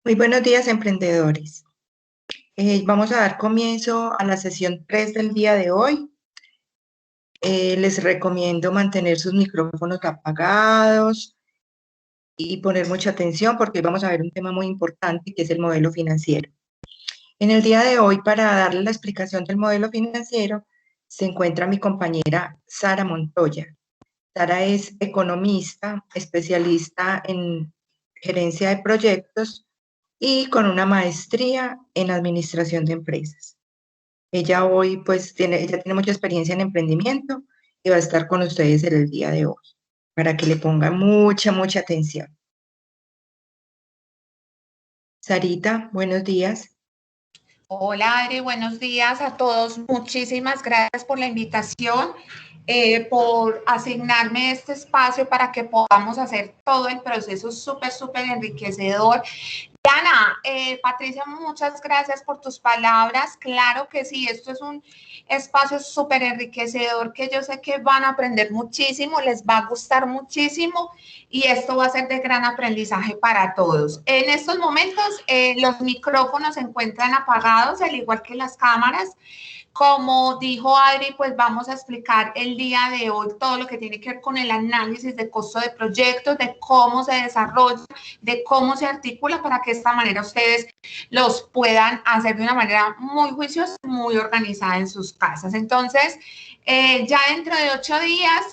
Muy buenos días, emprendedores. Vamos a dar comienzo a la sesión 3 del día de hoy. Les recomiendo mantener sus micrófonos apagados y poner mucha atención porque hoy vamos a ver un tema muy importante que es el modelo financiero. En el día de hoy, para darles la explicación del modelo financiero, se encuentra mi compañera Sara Montoya. Sara es economista, especialista en gerencia de proyectos y con una maestría en administración de empresas. Ella hoy ella tiene mucha experiencia en emprendimiento y va a estar con ustedes en el día de hoy para que le pongan mucha atención. Sarita, buenos días. Hola Adri, buenos días a todos. Muchísimas gracias por la invitación, por asignarme este espacio para que podamos hacer todo el proceso súper enriquecedor. Diana, Patricia, muchas gracias por tus palabras. Claro que sí, esto es un espacio súper enriquecedor que yo sé que van a aprender muchísimo, les va a gustar muchísimo y esto va a ser de gran aprendizaje para todos. En estos momentos los micrófonos se encuentran apagados, al igual que las cámaras. Como dijo Adri, pues vamos a explicar el día de hoy todo lo que tiene que ver con el análisis de costo de proyectos, de cómo se desarrolla, de cómo se articula para que de esta manera ustedes los puedan hacer de una manera muy juiciosa, muy organizada en sus casas. Entonces, ya dentro de 8 días,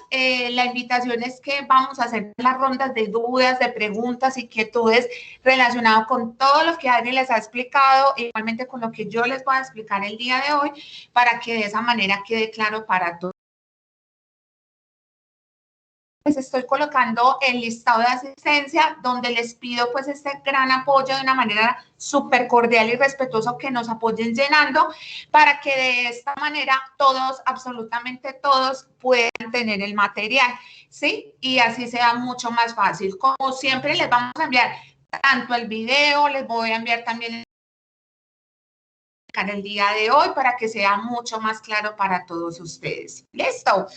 la invitación es que vamos a hacer las rondas de dudas, de preguntas, inquietudes relacionado con todo lo que Adri les ha explicado, igualmente con lo que yo les voy a explicar el día de hoy, para que de esa manera quede claro para todos. Les estoy colocando el listado de asistencia donde les pido pues este gran apoyo de una manera súper cordial y respetuosa, que nos apoyen llenando para que de esta manera todos, absolutamente todos, puedan tener el material, ¿sí? Y así sea mucho más fácil. Como siempre les vamos a enviar tanto el video, les voy a enviar también el día de hoy para que sea mucho más claro para todos ustedes. ¿Listo?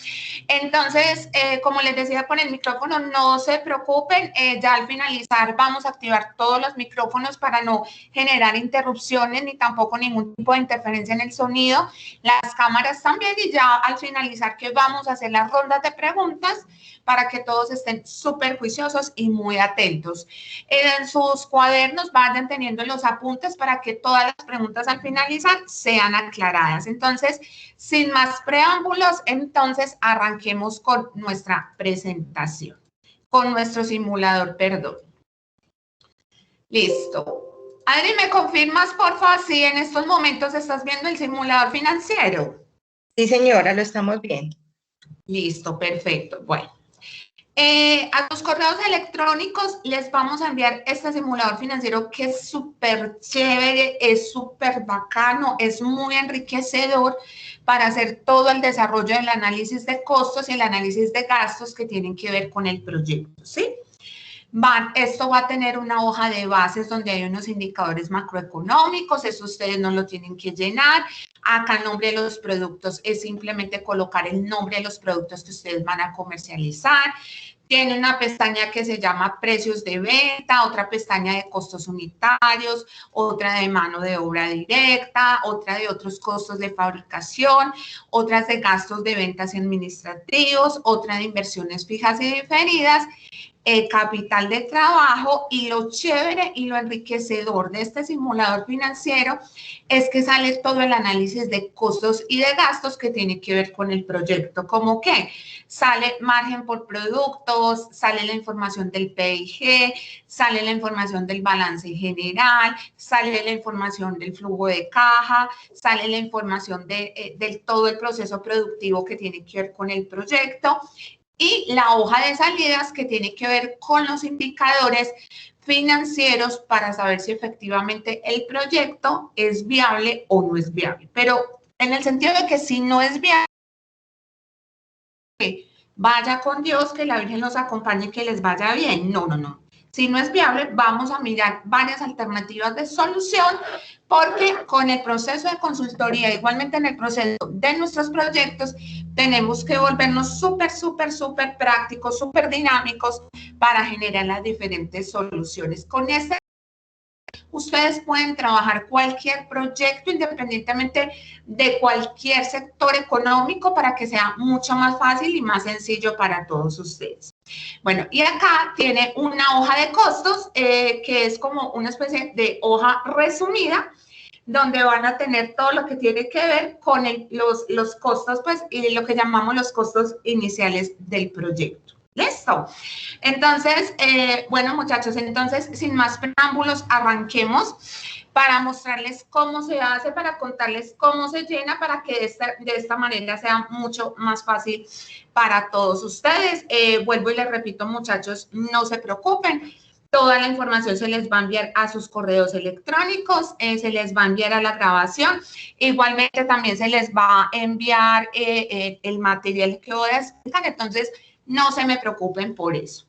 Entonces, como les decía con el micrófono, no se preocupen, ya al finalizar vamos a activar todos los micrófonos para no generar interrupciones ni tampoco ningún tipo de interferencia en el sonido. Las cámaras también, y ya al finalizar que vamos a hacer las rondas de preguntas para que todos estén súper juiciosos y muy atentos. En sus cuadernos vayan teniendo los apuntes para que todas las preguntas al finalizar sean aclaradas. Entonces, sin más preámbulos, entonces arranquemos con nuestra presentación, con nuestro simulador, perdón. Listo. Adri, ¿me confirmas, por favor, si en estos momentos estás viendo el simulador financiero? Sí, señora, lo estamos viendo. Listo, perfecto. Bueno. A tus correos electrónicos les vamos a enviar este simulador financiero que es súper chévere, es súper bacano, es muy enriquecedor para hacer todo el desarrollo del análisis de costos y el análisis de gastos que tienen que ver con el proyecto, ¿sí? Esto va a tener una hoja de bases donde hay unos indicadores macroeconómicos, eso ustedes no lo tienen que llenar. Acá el nombre de los productos es simplemente colocar el nombre de los productos que ustedes van a comercializar. Tiene una pestaña que se llama precios de venta, otra pestaña de costos unitarios, otra de mano de obra directa, otra de otros costos de fabricación, otras de gastos de ventas y administrativos, otra de inversiones fijas y diferidas, capital de trabajo. Y lo chévere y lo enriquecedor de este simulador financiero es que sale todo el análisis de costos y de gastos que tiene que ver con el proyecto, como que sale margen por productos, sale la información del PIG, sale la información del balance general, sale la información del flujo de caja, sale la información de todo el proceso productivo que tiene que ver con el proyecto, y la hoja de salidas que tiene que ver con los indicadores financieros para saber si efectivamente el proyecto es viable o no es viable. Pero en el sentido de que si no es viable, vaya con Dios, que la Virgen los acompañe y que les vaya bien. No. Si no es viable, vamos a mirar varias alternativas de solución, porque con el proceso de consultoría, igualmente en el proceso de nuestros proyectos, tenemos que volvernos súper prácticos, súper dinámicos para generar las diferentes soluciones. Con este ustedes pueden trabajar cualquier proyecto independientemente de cualquier sector económico para que sea mucho más fácil y más sencillo para todos ustedes. Bueno, y acá tiene una hoja de costos que es como una especie de hoja resumida donde van a tener todo lo que tiene que ver con los costos, pues, y lo que llamamos los costos iniciales del proyecto. ¿Listo? Entonces, bueno, muchachos, entonces, sin más preámbulos, arranquemos para mostrarles cómo se hace, para contarles cómo se llena, para que de esta manera sea mucho más fácil para todos ustedes. Vuelvo y les repito, muchachos, no se preocupen. Toda la información se les va a enviar a sus correos electrónicos, se les va a enviar a la grabación. Igualmente también se les va a enviar el material que voy a explicar, entonces no se me preocupen por eso.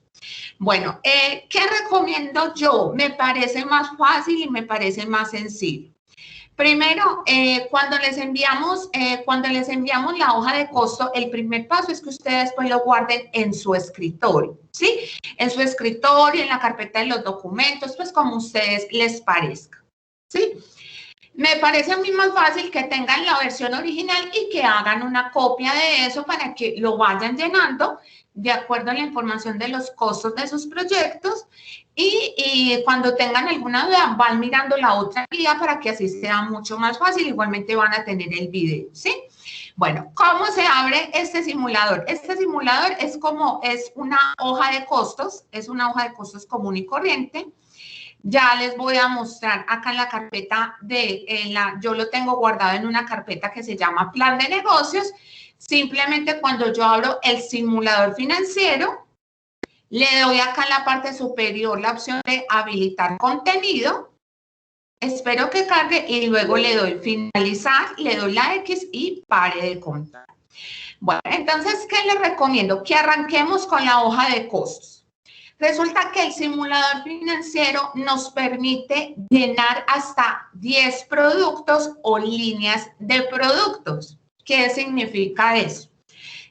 Bueno, ¿qué recomiendo yo? Me parece más fácil y me parece más sencillo. Primero, cuando les enviamos la hoja de costo, el primer paso es que ustedes pues lo guarden en su escritorio, ¿sí? En su escritorio, en la carpeta de los documentos, pues como a ustedes les parezca, ¿sí? Me parece a mí más fácil que tengan la versión original y que hagan una copia de eso para que lo vayan llenando de acuerdo a la información de los costos de sus proyectos y cuando tengan alguna duda van mirando la otra guía para que así sea mucho más fácil. Igualmente van a tener el video, ¿sí? Bueno, ¿cómo se abre este simulador? Este simulador es una hoja de costos, es una hoja de costos común y corriente. Ya les voy a mostrar acá en la carpeta yo lo tengo guardado en una carpeta que se llama Plan de Negocios. Simplemente cuando yo abro el simulador financiero, le doy acá en la parte superior la opción de habilitar contenido. Espero que cargue y luego le doy finalizar, le doy la X y pare de contar. Bueno, entonces, ¿qué les recomiendo? Que arranquemos con la hoja de costos. Resulta que el simulador financiero nos permite llenar hasta 10 productos o líneas de productos. ¿Qué significa eso?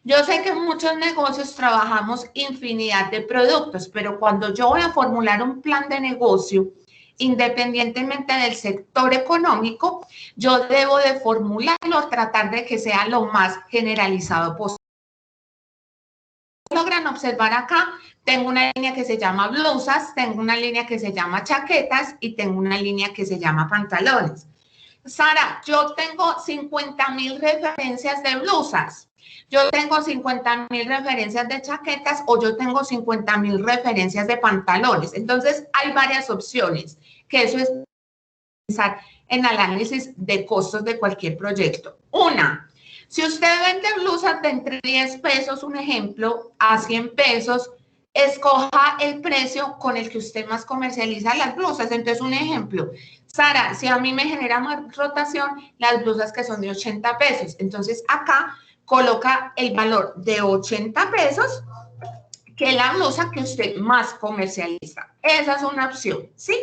Yo sé que en muchos negocios trabajamos infinidad de productos, pero cuando yo voy a formular un plan de negocio, independientemente del sector económico, yo debo de formularlo, tratar de que sea lo más generalizado posible. Logran observar acá, tengo una línea que se llama blusas, tengo una línea que se llama chaquetas y tengo una línea que se llama pantalones. Sara, yo tengo 50.000 referencias de blusas, yo tengo 50.000 referencias de chaquetas o yo tengo 50.000 referencias de pantalones. Entonces, hay varias opciones, que eso es pensar en el análisis de costos de cualquier proyecto. Una, si usted vende blusas de entre 10 pesos, un ejemplo, a 100 pesos, escoja el precio con el que usted más comercializa las blusas. Entonces, un ejemplo, Sara, si a mí me genera más rotación, las blusas que son de 80 pesos. Entonces, acá coloca el valor de 80 pesos que la blusa que usted más comercializa. Esa es una opción, ¿sí?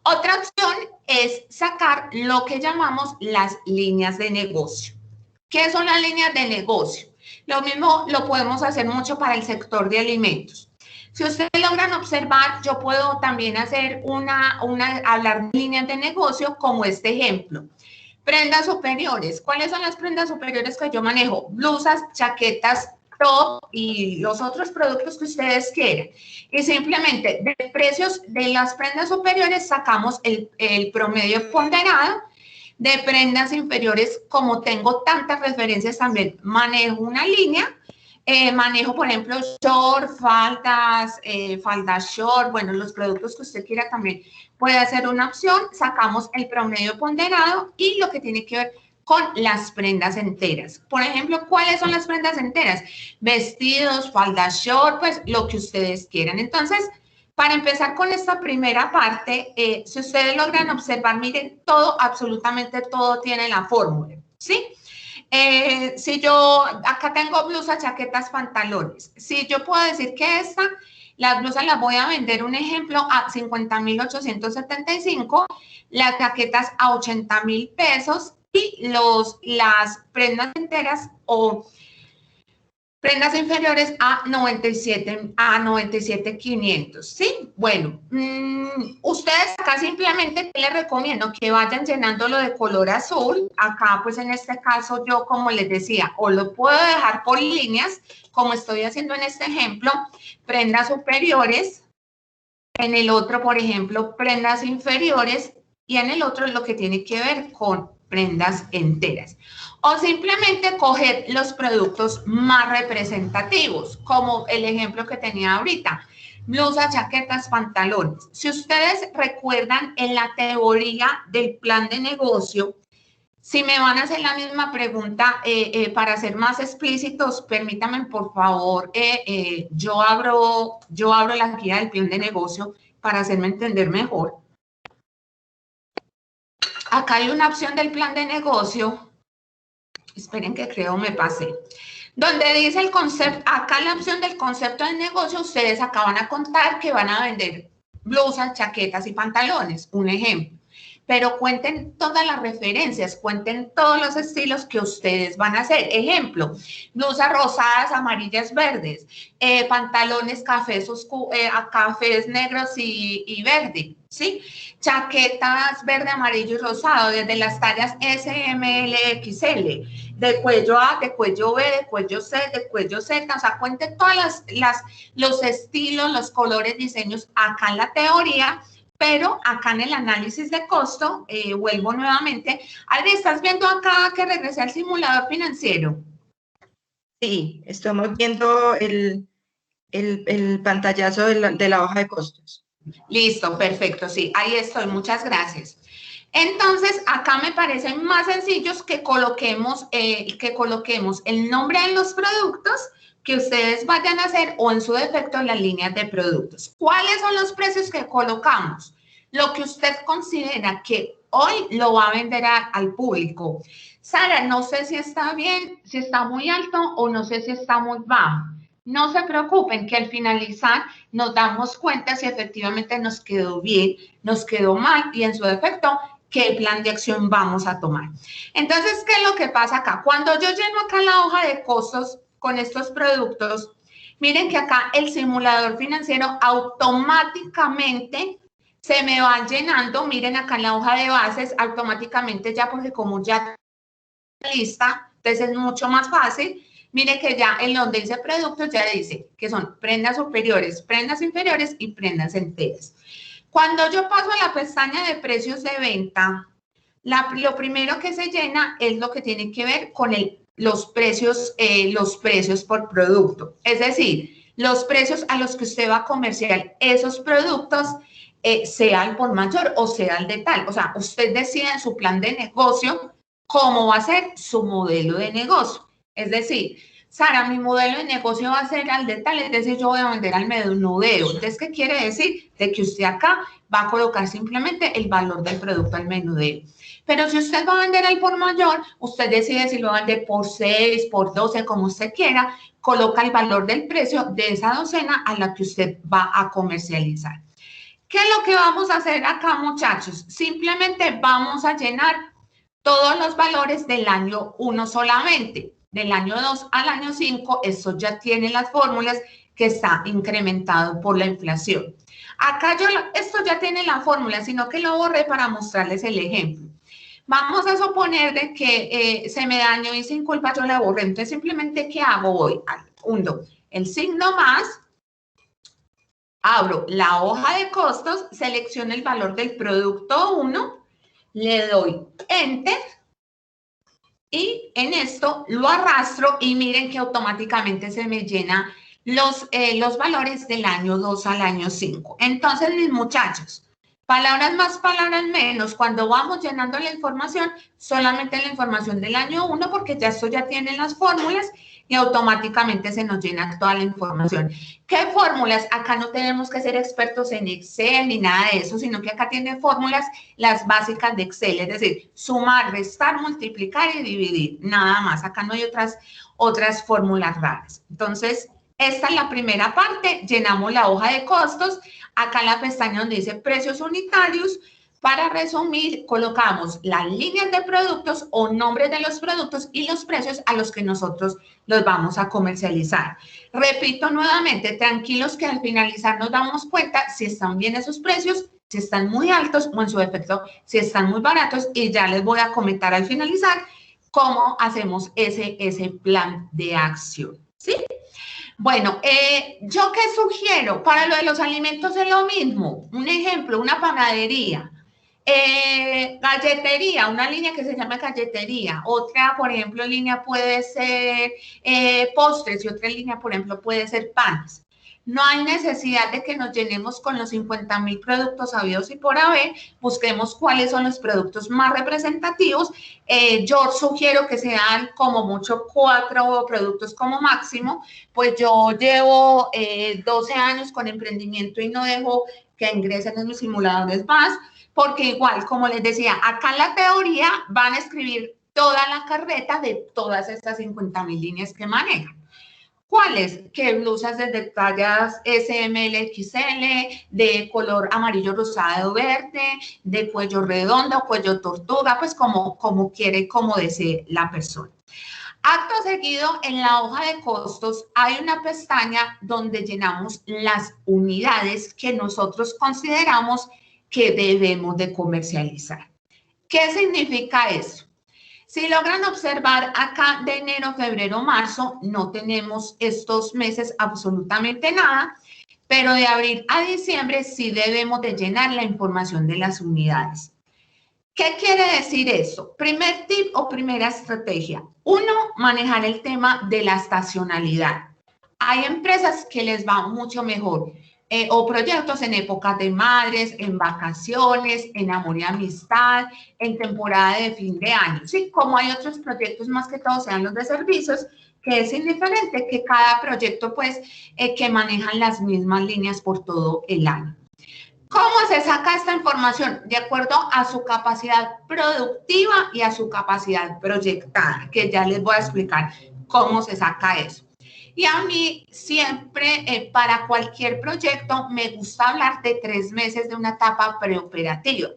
Otra opción es sacar lo que llamamos las líneas de negocio. ¿Qué son las líneas de negocio? Lo mismo lo podemos hacer mucho para el sector de alimentos. Si ustedes logran observar, yo puedo también hacer hablar de líneas de negocio como este ejemplo. Prendas superiores. ¿Cuáles son las prendas superiores que yo manejo? Blusas, chaquetas, top y los otros productos que ustedes quieran. Y simplemente de precios de las prendas superiores sacamos el promedio ponderado. De prendas inferiores, como tengo tantas referencias, también manejo una línea. Manejo, por ejemplo, short, faldas, faldas short, bueno, los productos que usted quiera también puede hacer una opción. Sacamos el promedio ponderado y lo que tiene que ver con las prendas enteras. Por ejemplo, ¿cuáles son las prendas enteras? Vestidos, faldas short, pues lo que ustedes quieran. Entonces, para empezar con esta primera parte, si ustedes logran observar, miren, todo, absolutamente todo tiene la fórmula, ¿sí? Si yo, acá tengo blusas, chaquetas, pantalones. Si yo puedo decir que las blusas las voy a vender, un ejemplo, a 50.875, las chaquetas a 80.000 pesos y las prendas enteras o Prendas inferiores a 97,500, ¿sí? Bueno, ustedes acá simplemente les recomiendo que vayan llenándolo de color azul. Acá, pues en este caso, yo como les decía, o lo puedo dejar por líneas, como estoy haciendo en este ejemplo, prendas superiores. En el otro, por ejemplo, prendas inferiores. Y en el otro lo que tiene que ver con prendas enteras. O simplemente coger los productos más representativos, como el ejemplo que tenía ahorita, blusas, chaquetas, pantalones. Si ustedes recuerdan en la teoría del plan de negocio, si me van a hacer la misma pregunta, para ser más explícitos, permítanme, por favor, yo abro la guía del plan de negocio para hacerme entender mejor. Acá hay una opción del plan de negocio. Esperen que creo me pasé. Donde dice el concepto, acá la opción del concepto de negocio, ustedes acá van a contar que van a vender blusas, chaquetas y pantalones, un ejemplo. Pero cuenten todas las referencias, cuenten todos los estilos que ustedes van a hacer. Ejemplo, blusas rosadas, amarillas, verdes, pantalones cafés, cafés negros y verde, ¿sí? Chaquetas verde, amarillo y rosado, desde las tallas S, M, L, XL, de cuello A, de cuello B, de cuello C, de cuello Z, o sea, cuenten todos los estilos, los colores, diseños acá en la teoría. Pero acá en el análisis de costo, vuelvo nuevamente. Adri, ¿estás viendo acá que regresé al simulador financiero? Sí, estamos viendo el pantallazo de la hoja de costos. Listo, perfecto, sí, ahí estoy, muchas gracias. Entonces, acá me parecen más sencillos que coloquemos el nombre de los productos que ustedes vayan a hacer o en su defecto las líneas de productos. ¿Cuáles son los precios que colocamos? Lo que usted considera que hoy lo va a vender al público. Sara, no sé si está bien, si está muy alto o no sé si está muy bajo. No se preocupen que al finalizar nos damos cuenta si efectivamente nos quedó bien, nos quedó mal y en su defecto qué plan de acción vamos a tomar. Entonces, ¿qué es lo que pasa acá? Cuando yo lleno acá la hoja de costos con estos productos, miren que acá el simulador financiero automáticamente se me va llenando, miren acá en la hoja de bases, automáticamente ya, porque como ya lista, entonces es mucho más fácil. Mire que ya en donde dice productos ya dice que son prendas superiores, prendas inferiores y prendas enteras. Cuando yo paso a la pestaña de precios de venta, lo primero que se llena es lo que tiene que ver con los precios por producto. Es decir, los precios a los que usted va a comerciar esos productos, sea al por mayor o sea al de tal. O sea, usted decide en su plan de negocio cómo va a ser su modelo de negocio. Es decir, Sara, mi modelo de negocio va a ser al de tal, es decir, yo voy a vender al menudeo. Entonces, ¿qué quiere decir? De que usted acá va a colocar simplemente el valor del producto al menudeo. Pero si usted va a vender al por mayor, usted decide si lo va a vender por 6, por 12, como usted quiera, coloca el valor del precio de esa docena a la que usted va a comercializar. ¿Qué es lo que vamos a hacer acá, muchachos? Simplemente vamos a llenar todos los valores del año 1 solamente. Del año 2 al año 5, eso ya tiene las fórmulas que está incrementado por la inflación. Acá esto ya tiene la fórmula, sino que lo borré para mostrarles el ejemplo. Vamos a suponer de que se me dañó y sin culpa yo la borré. Entonces, simplemente, ¿qué hago? Voy al el signo más, abro la hoja de costos, selecciono el valor del producto 1, le doy Enter y en esto lo arrastro y miren que automáticamente se me llena los valores del año 2 al año 5. Entonces, mis muchachos, palabras más, palabras menos, cuando vamos llenando la información, solamente la información del año 1, porque ya esto ya tiene las fórmulas y automáticamente se nos llena toda la información. ¿Qué fórmulas? Acá no tenemos que ser expertos en Excel ni nada de eso, sino que acá tiene fórmulas las básicas de Excel, es decir, sumar, restar, multiplicar y dividir, nada más. Acá no hay otras fórmulas raras. Entonces, esta es la primera parte, llenamos la hoja de costos. Acá en la pestaña donde dice precios unitarios, Para resumir, colocamos las líneas de productos o nombres de los productos y los precios a los que nosotros los vamos a comercializar. Repito nuevamente, tranquilos que al finalizar nos damos cuenta si están bien esos precios, si están muy altos o en su defecto si están muy baratos, y ya les voy a comentar al finalizar cómo hacemos ese plan de acción, ¿sí? Bueno, ¿yo qué sugiero? Para lo de los alimentos es lo mismo. Un ejemplo, una panadería. Galletería, una línea que se llama galletería. Otra, por ejemplo, línea puede ser postres, y otra línea, por ejemplo, puede ser panes. No hay necesidad de que nos llenemos con los 50.000 productos habidos y por haber. Busquemos cuáles son los productos más representativos. Yo sugiero que sean como mucho 4 productos como máximo. Pues yo llevo 12 años con emprendimiento y no dejo que ingresen en mis simuladores más, porque igual, como les decía, acá en la teoría van a escribir toda la carreta de todas estas 50.000 líneas que manejan. ¿Cuáles? Que blusas desde tallas S, M, L, XL, de color amarillo, rosado, verde, de cuello redondo, cuello tortuga, pues como quiere y como desee la persona. Acto seguido, en la hoja de costos hay una pestaña donde llenamos las unidades que nosotros consideramos que debemos de comercializar. ¿Qué significa eso? Si logran observar acá de enero, febrero, marzo, no tenemos estos meses absolutamente nada, pero de abril a diciembre sí debemos de llenar la información de las unidades. ¿Qué quiere decir eso? Primer tip o primera estrategia. 1, manejar el tema de la estacionalidad. Hay empresas que les va mucho mejor. O proyectos en épocas de madres, en vacaciones, en amor y amistad, en temporada de fin de año. Sí, como hay otros proyectos, más que todo sean los de servicios, que es indiferente que cada proyecto, pues, que manejan las mismas líneas por todo el año. ¿Cómo se saca esta información? De acuerdo a su capacidad productiva y a su capacidad proyectada, que ya les voy a explicar cómo se saca eso. Y a mí siempre, para cualquier proyecto, me gusta hablar de 3 meses de una etapa preoperativa.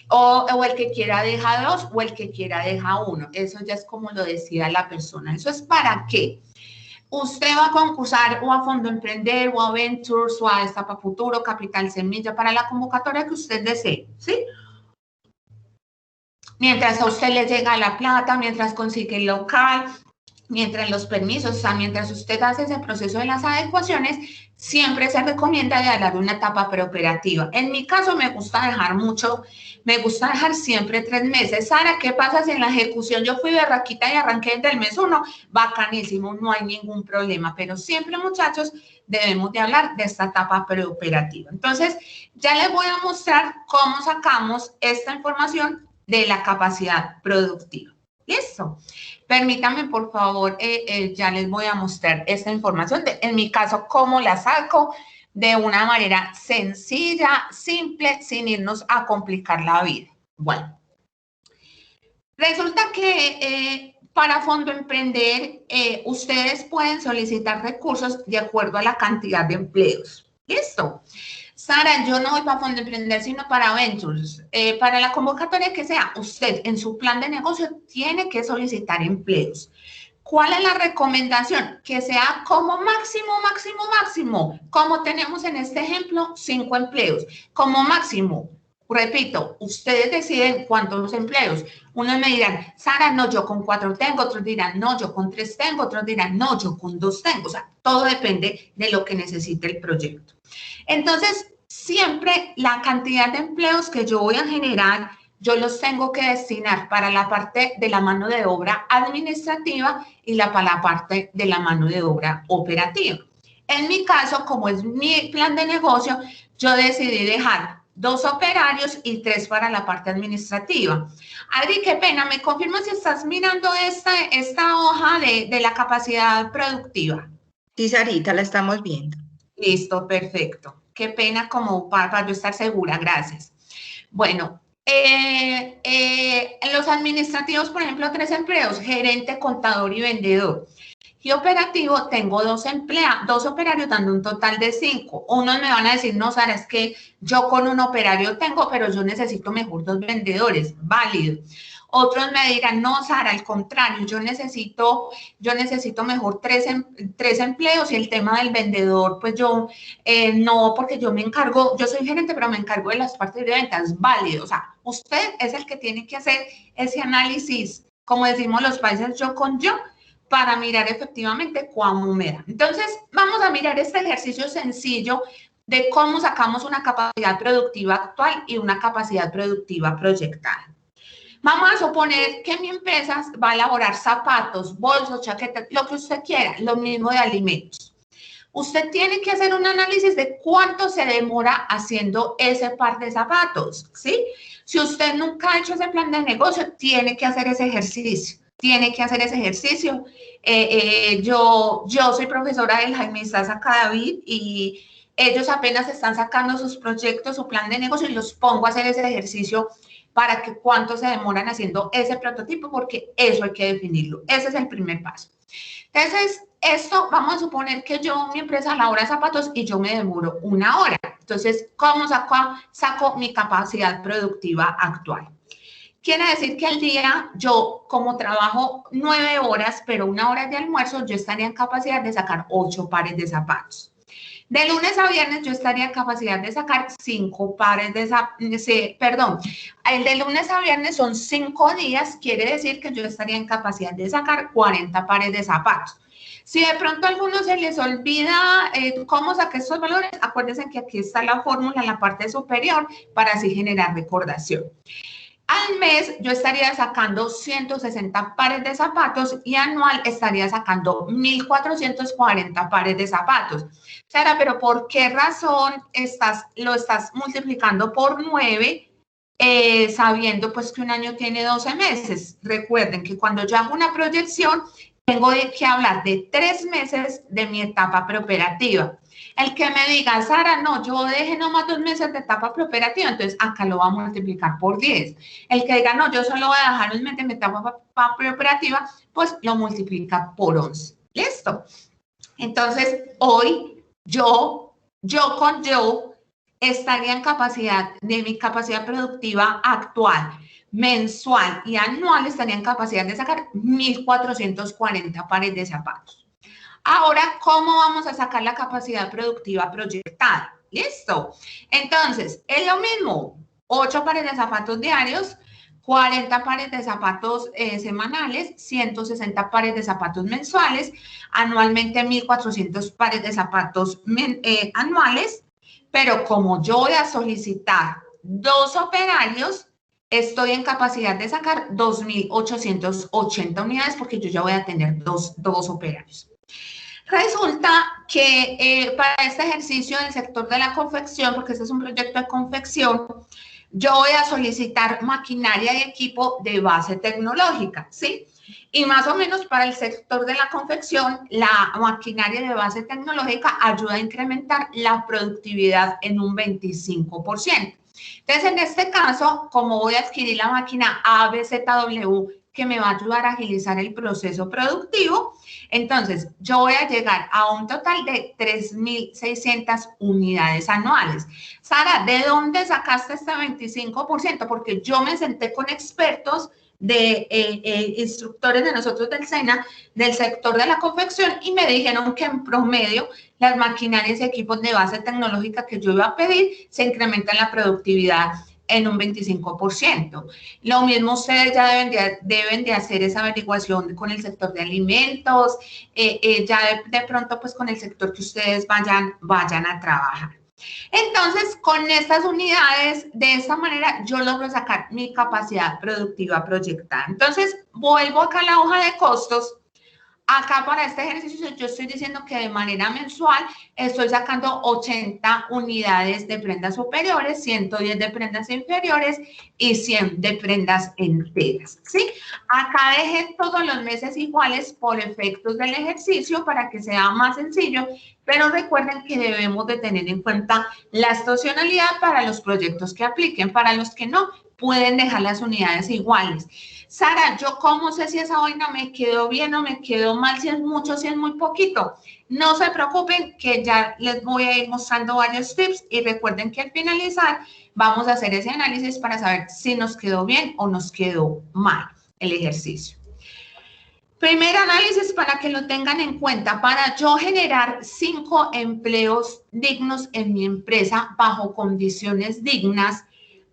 O el que quiera deja 2 o el que quiera deja 1. Eso ya es como lo decida la persona. ¿Eso es para qué? Usted va a concursar o a Fondo Emprender o a Ventures o a Destapa Futuro, Capital Semilla, para la convocatoria que usted desee, ¿sí? Mientras a usted le llega la plata, mientras consigue el local, mientras los permisos, o sea, mientras usted hace ese proceso de las adecuaciones, siempre se recomienda de hablar de una etapa preoperativa. En mi caso me gusta dejar siempre 3 meses. Sara, ¿qué pasa si en la ejecución yo fui berraquita y arranqué desde el mes 1? Bacanísimo, no hay ningún problema, pero siempre, muchachos, debemos de hablar de esta etapa preoperativa. Entonces, ya les voy a mostrar cómo sacamos esta información de la capacidad productiva. ¿Listo? Permítanme, por favor, ya les voy a mostrar esta información. En mi caso, cómo la saco de una manera sencilla, simple, sin irnos a complicar la vida. Bueno, resulta que para Fondo Emprender, ustedes pueden solicitar recursos de acuerdo a la cantidad de empleos. ¿Listo? Sara, yo no voy para Fondo Emprender, sino para Ventures. Para la convocatoria que sea, usted en su plan de negocio tiene que solicitar empleos. ¿Cuál es la recomendación? Que sea como máximo, como tenemos en este ejemplo, 5 empleos. Como máximo, repito, ustedes deciden cuántos empleos. Unos me dirán, Sara, no, yo con 4 tengo. Otros dirán, no, yo con 3 tengo. Otros dirán, no, yo con 2 tengo. O sea, todo depende de lo que necesite el proyecto. Entonces, siempre la cantidad de empleos que yo voy a generar, yo los tengo que destinar para la parte de la mano de obra administrativa y para la parte de la mano de obra operativa. En mi caso, como es mi plan de negocio, yo decidí dejar 2 operarios y 3 para la parte administrativa. Adri, qué pena, ¿me confirmas si estás mirando esta hoja de la capacidad productiva? Sí, Sarita, la estamos viendo. Listo, perfecto. Qué pena como para yo estar segura, gracias. Bueno, en los administrativos, por ejemplo, 3 empleos, gerente, contador y vendedor. Y operativo, tengo dos operarios dando un total de 5. Unos me van a decir, no, Sara, es que yo con un operario tengo, pero yo necesito mejor 2 vendedores. Válido. Otros me dirán, no, Sara, al contrario, yo necesito mejor 3 empleos y el tema del vendedor, pues yo no, porque yo me encargo, yo soy gerente, pero me encargo de las partes de ventas. Válido. O sea, usted es el que tiene que hacer ese análisis, como decimos los países, yo con yo, para mirar efectivamente cómo me da. Entonces, vamos a mirar este ejercicio sencillo de cómo sacamos una capacidad productiva actual y una capacidad productiva proyectada. Vamos a suponer que mi empresa va a elaborar zapatos, bolsos, chaquetas, lo que usted quiera, lo mismo de alimentos. Usted tiene que hacer un análisis de cuánto se demora haciendo ese par de zapatos, ¿sí? Si usted nunca ha hecho ese plan de negocio, tiene que hacer ese ejercicio. Tiene que hacer ese ejercicio. Yo soy profesora del Jaime Isaza David y ellos apenas están sacando sus proyectos, su plan de negocio y los pongo a hacer ese ejercicio para que cuánto se demoran haciendo ese prototipo, porque eso hay que definirlo. Ese es el primer paso. Entonces, esto, vamos a suponer que mi empresa elabora zapatos y yo me demoro 1 hora. Entonces, ¿cómo saco mi capacidad productiva actual? Quiere decir que al día yo, como trabajo 9 horas, pero 1 hora de almuerzo, yo estaría en capacidad de sacar 8 pares de zapatos. De lunes a viernes yo estaría en capacidad de sacar 5 pares de zapatos, perdón, el de lunes a viernes son 5 días, quiere decir que yo estaría en capacidad de sacar 40 pares de zapatos. Si de pronto a algunos se les olvida cómo saqué estos valores, acuérdense que aquí está la fórmula en la parte superior para así generar recordación. Al mes yo estaría sacando 160 pares de zapatos y anual estaría sacando 1.440 pares de zapatos. Sara, pero ¿por qué razón lo estás multiplicando por 9 sabiendo pues que un año tiene 12 meses? Recuerden que cuando yo hago una proyección tengo que hablar de 3 meses de mi etapa preoperativa. El que me diga, Sara, no, yo dejé nomás 2 meses de etapa preoperativa, entonces acá lo va a multiplicar por 10. El que diga, no, yo solo voy a dejar un mes de mi etapa preoperativa, pues lo multiplica por 11. ¿Listo? Entonces, hoy yo estaría en capacidad de mi capacidad productiva actual, mensual y anual, estaría en capacidad de sacar 1.440 pares de zapatos. Ahora, ¿cómo vamos a sacar la capacidad productiva proyectada? ¿Listo? Entonces, es lo mismo, 8 pares de zapatos diarios, 40 pares de zapatos semanales, 160 pares de zapatos mensuales, anualmente 1.400 pares de zapatos anuales, pero como yo voy a solicitar 2 operarios, estoy en capacidad de sacar 2.880 unidades porque yo ya voy a tener dos operarios. Resulta que para este ejercicio del sector de la confección, porque este es un proyecto de confección, yo voy a solicitar maquinaria y equipo de base tecnológica, ¿sí? Y más o menos para el sector de la confección, la maquinaria de base tecnológica ayuda a incrementar la productividad en un 25%. Entonces, en este caso, como voy a adquirir la máquina ABZW, que me va a ayudar a agilizar el proceso productivo, entonces yo voy a llegar a un total de 3.600 unidades anuales. Sara, ¿de dónde sacaste este 25%? Porque yo me senté con expertos de instructores de nosotros del SENA, del sector de la confección, y me dijeron que en promedio las maquinarias y equipos de base tecnológica que yo iba a pedir se incrementan la productividad en un 25%. Lo mismo ustedes ya deben de hacer esa averiguación con el sector de alimentos, ya de pronto pues con el sector que ustedes vayan a trabajar. Entonces, con estas unidades, de esta manera, yo logro sacar mi capacidad productiva proyectada. Entonces, vuelvo acá a la hoja de costos. Acá para este ejercicio yo estoy diciendo que de manera mensual estoy sacando 80 unidades de prendas superiores, 110 de prendas inferiores y 100 de prendas enteras, ¿sí? Acá dejé todos los meses iguales por efectos del ejercicio para que sea más sencillo, pero recuerden que debemos de tener en cuenta la estacionalidad para los proyectos que apliquen. Para los que no, pueden dejar las unidades iguales. Sara, ¿yo cómo sé si esa vaina me quedó bien o me quedó mal, si es mucho, si es muy poquito? No se preocupen, que ya les voy a ir mostrando varios tips y recuerden que al finalizar vamos a hacer ese análisis para saber si nos quedó bien o nos quedó mal el ejercicio. Primer análisis para que lo tengan en cuenta. Para yo generar 5 empleos dignos en mi empresa bajo condiciones dignas,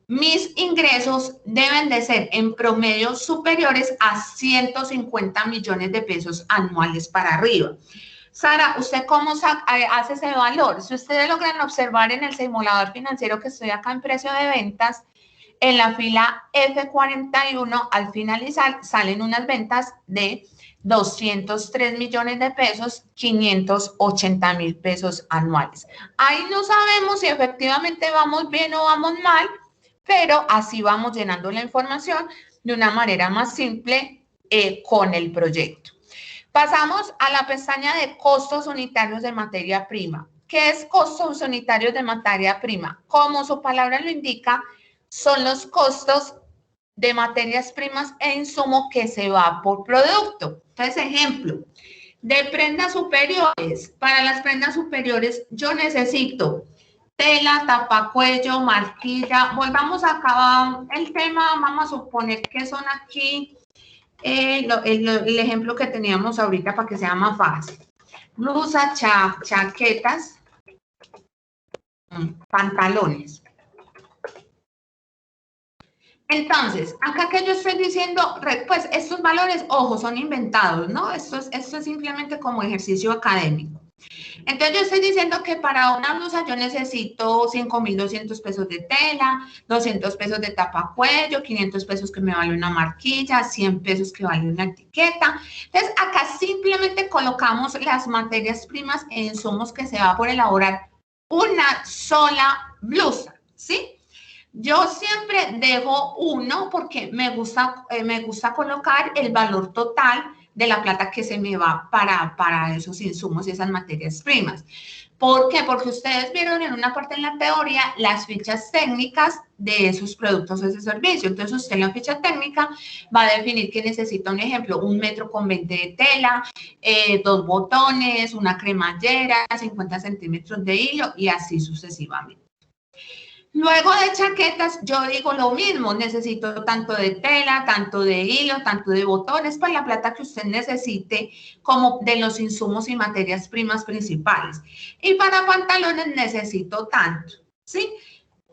mis ingresos deben de ser en promedio superiores a 150 millones de pesos anuales para arriba. Sara, ¿usted cómo hace ese valor? Si ustedes logran observar en el simulador financiero que estoy acá en precio de ventas, en la fila F41, al finalizar, salen unas ventas de 203 millones de pesos, 580 mil pesos anuales. Ahí no sabemos si efectivamente vamos bien o vamos mal, pero así vamos llenando la información de una manera más simple con el proyecto. Pasamos a la pestaña de costos unitarios de materia prima. ¿Qué es costos unitarios de materia prima? Como su palabra lo indica, son los costos de materias primas e insumo que se va por producto. Entonces, ejemplo, de prendas superiores. Para las prendas superiores yo necesito tela, tapacuello, marquilla. Volvamos acá el tema, vamos a suponer que son aquí el ejemplo que teníamos ahorita para que sea más fácil. Blusa, chaquetas, pantalones. Entonces, acá que yo estoy diciendo, pues estos valores, ojo, son inventados, ¿no? Esto es simplemente como ejercicio académico. Entonces, yo estoy diciendo que para una blusa yo necesito 5.200 pesos de tela, 200 pesos de tapacuello, 500 pesos que me vale una marquilla, 100 pesos que vale una etiqueta. Entonces, acá simplemente colocamos las materias primas e insumos que se va por elaborar una sola blusa, ¿sí? Yo siempre dejo 1 porque me gusta colocar el valor total de la plata que se me va para esos insumos y esas materias primas. ¿Por qué? Porque ustedes vieron en una parte en la teoría las fichas técnicas de esos productos o ese servicio. Entonces, usted en la ficha técnica va a definir que necesita, un ejemplo, 1,20 metros de tela, 2 botones, una cremallera, 50 centímetros de hilo y así sucesivamente. Luego de chaquetas, yo digo lo mismo, necesito tanto de tela, tanto de hilo, tanto de botones, para la plata que usted necesite, como de los insumos y materias primas principales. Y para pantalones necesito tanto, ¿sí?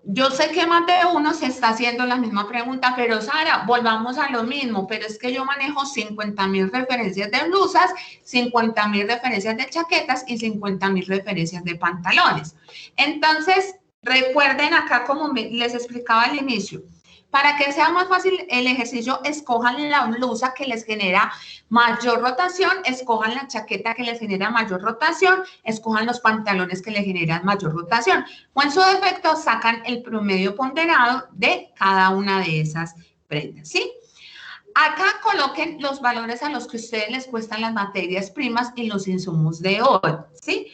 Yo sé que más de uno se está haciendo la misma pregunta, pero Sara, volvamos a lo mismo, pero es que yo manejo 50.000 referencias de blusas, 50.000 referencias de chaquetas y 50.000 referencias de pantalones. Entonces, recuerden acá, como les explicaba al inicio, para que sea más fácil el ejercicio, escojan la blusa que les genera mayor rotación, escojan la chaqueta que les genera mayor rotación, escojan los pantalones que les generan mayor rotación. O en su defecto, sacan el promedio ponderado de cada una de esas prendas, ¿sí? Acá coloquen los valores a los que a ustedes les cuestan las materias primas y los insumos de hoy, ¿sí?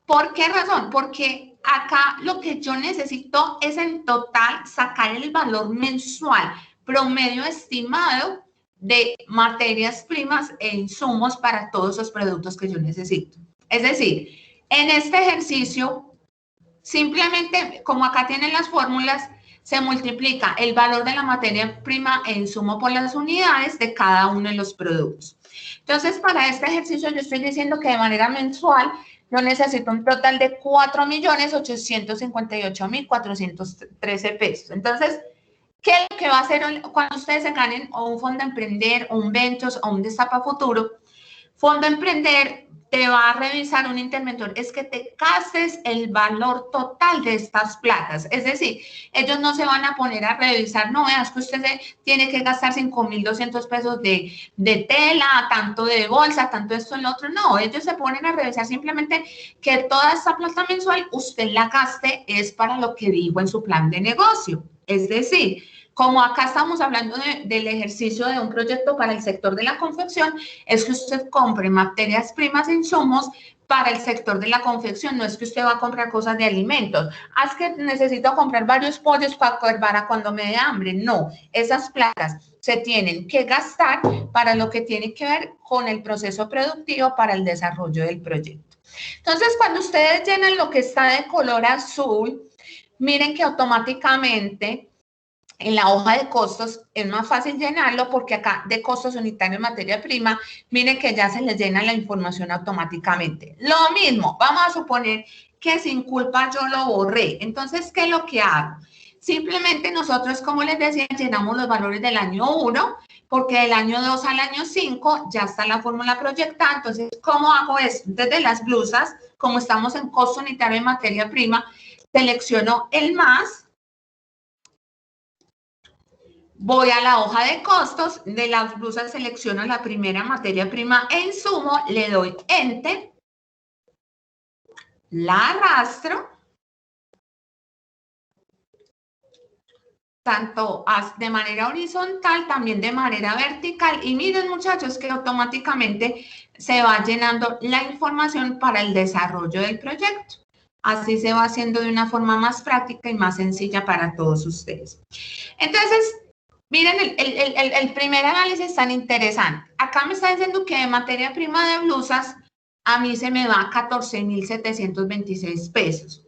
¿Por qué razón? Porque acá lo que yo necesito es en total sacar el valor mensual promedio estimado de materias primas e insumos para todos esos productos que yo necesito. Es decir, en este ejercicio, simplemente como acá tienen las fórmulas, se multiplica el valor de la materia prima e insumo por las unidades de cada uno de los productos. Entonces, para este ejercicio yo estoy diciendo que de manera mensual yo necesito un total de 4.858.413 pesos. Entonces, ¿qué es lo que va a hacer cuando ustedes se ganen o un Fondo Emprender, o un Ventures, o un Destapa Futuro? Fondo Emprender te va a revisar un interventor, es que te gastes el valor total de estas platas. Es decir, ellos no se van a poner a revisar, no, veas que usted tiene que gastar 5.200 pesos de tela, tanto de bolsa, tanto esto y lo otro. No, ellos se ponen a revisar simplemente que toda esta plata mensual usted la gaste es para lo que dijo en su plan de negocio. Es decir, como acá estamos hablando del ejercicio de un proyecto para el sector de la confección, es que usted compre materias primas e insumos para el sector de la confección. No es que usted va a comprar cosas de alimentos. Es que necesito comprar varios pollos para cuando me dé hambre. No, esas platas se tienen que gastar para lo que tiene que ver con el proceso productivo para el desarrollo del proyecto. Entonces, cuando ustedes llenan lo que está de color azul, miren que automáticamente en la hoja de costos es más fácil llenarlo porque acá de costos unitarios de materia prima, miren que ya se les llena la información automáticamente. Lo mismo, vamos a suponer que sin culpa yo lo borré. Entonces, ¿qué es lo que hago? Simplemente nosotros, como les decía, llenamos los valores del año 1, porque del año 2 al año 5 ya está la fórmula proyectada. Entonces, ¿cómo hago eso? Desde las blusas, como estamos en costo unitario de materia prima, selecciono el más. Voy a la hoja de costos, de las blusas selecciono la primera materia prima e insumo, le doy Enter, la arrastro, tanto de manera horizontal, también de manera vertical. Y miren, muchachos, que automáticamente se va llenando la información para el desarrollo del proyecto. Así se va haciendo de una forma más práctica y más sencilla para todos ustedes. Entonces, miren, el primer análisis tan interesante. Acá me está diciendo que de materia prima de blusas, a mí se me va 14,726 pesos.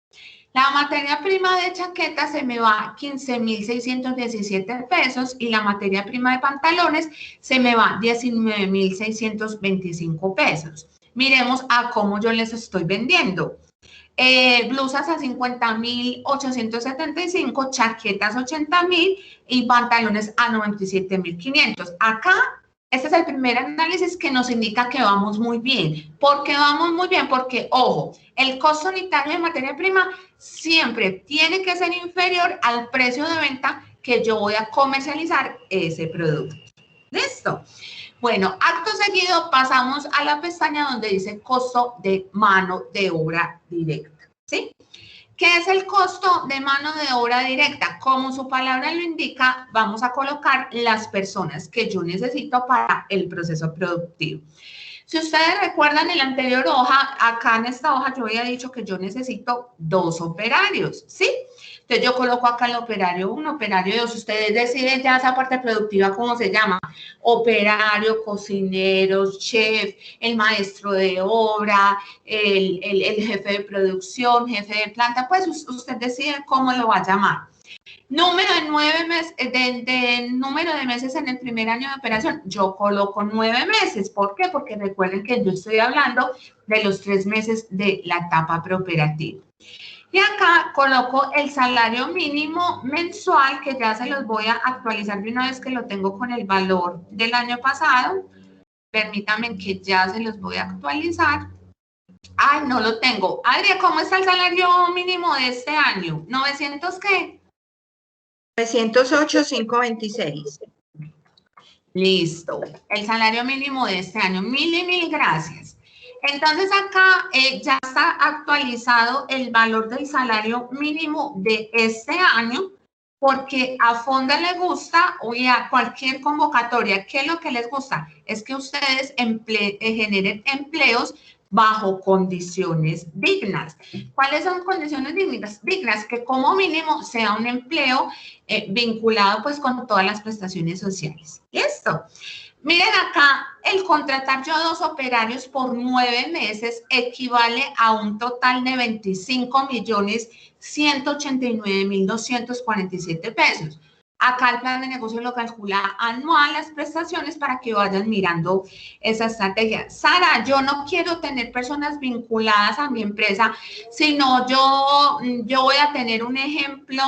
La materia prima de chaqueta se me va 15,617 pesos y la materia prima de pantalones se me va 19,625 pesos. Miremos a cómo yo les estoy vendiendo. Blusas a 50,875, chaquetas 80,000 y pantalones a 97,500. Acá, este es el primer análisis que nos indica que vamos muy bien. ¿Por qué vamos muy bien? Porque, ojo, el costo unitario de materia prima siempre tiene que ser inferior al precio de venta que yo voy a comercializar ese producto. ¿Listo? Bueno, acto seguido pasamos a la pestaña donde dice costo de mano de obra directa, ¿sí? ¿Qué es el costo de mano de obra directa? Como su palabra lo indica, vamos a colocar las personas que yo necesito para el proceso productivo. Si ustedes recuerdan en la anterior hoja, acá en esta hoja yo había dicho que yo necesito 2 operarios, ¿sí? Entonces yo coloco acá el operario 1, operario 2. Ustedes deciden ya esa parte productiva, ¿cómo se llama? Operario, cocineros, chef, el maestro de obra, el jefe de producción, jefe de planta. Pues usted decide cómo lo va a llamar. Número de 9 meses, número de meses en el primer año de operación, yo coloco 9 meses. ¿Por qué? Porque recuerden que yo estoy hablando de los 3 meses de la etapa preoperativa. Y acá coloco el salario mínimo mensual, que ya se los voy a actualizar de una vez que lo tengo con el valor del año pasado. Permítanme que ya se los voy a actualizar. Ay, no lo tengo. Adri, ¿cómo está el salario mínimo de este año? ¿900 qué? 908,526. Listo. El salario mínimo de este año. Mil y mil gracias. Entonces acá ya está actualizado el valor del salario mínimo de este año, porque a Fonda le gusta, o a cualquier convocatoria, ¿qué es lo que les gusta? Es que ustedes generen empleos bajo condiciones dignas. ¿Cuáles son condiciones dignas? Dignas, que como mínimo sea un empleo vinculado pues con todas las prestaciones sociales. ¿Listo? Miren acá, el contratar yo 2 operarios por 9 meses equivale a un total de 25,189,247 pesos. Acá el plan de negocio lo calcula anual las prestaciones para que vayan mirando esa estrategia. Sara, yo no quiero tener personas vinculadas a mi empresa, sino yo voy a tener un ejemplo,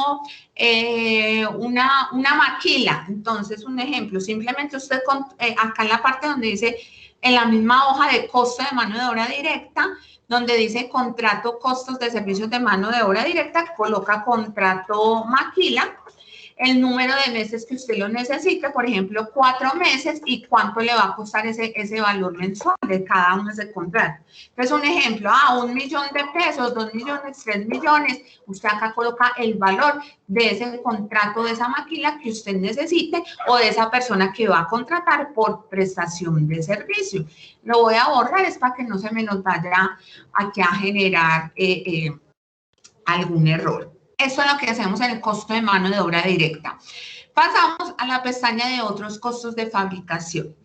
una maquila. Entonces, un ejemplo, simplemente usted acá en la parte donde dice, en la misma hoja de costo de mano de obra directa, donde dice contrato costos de servicios de mano de obra directa, coloca contrato maquila. el número de meses que usted lo necesite, por ejemplo, 4 meses, y cuánto le va a costar ese valor mensual de cada uno de ese contrato. Entonces, un ejemplo, 1 millón de pesos, 2 millones, 3 millones, usted acá coloca el valor de ese contrato, de esa maquila que usted necesite o de esa persona que va a contratar por prestación de servicio. Lo voy a borrar, es para que no se me nos vaya aquí a generar algún error. Eso es lo que hacemos en el costo de mano de obra directa. Pasamos a la pestaña de otros costos de fabricación.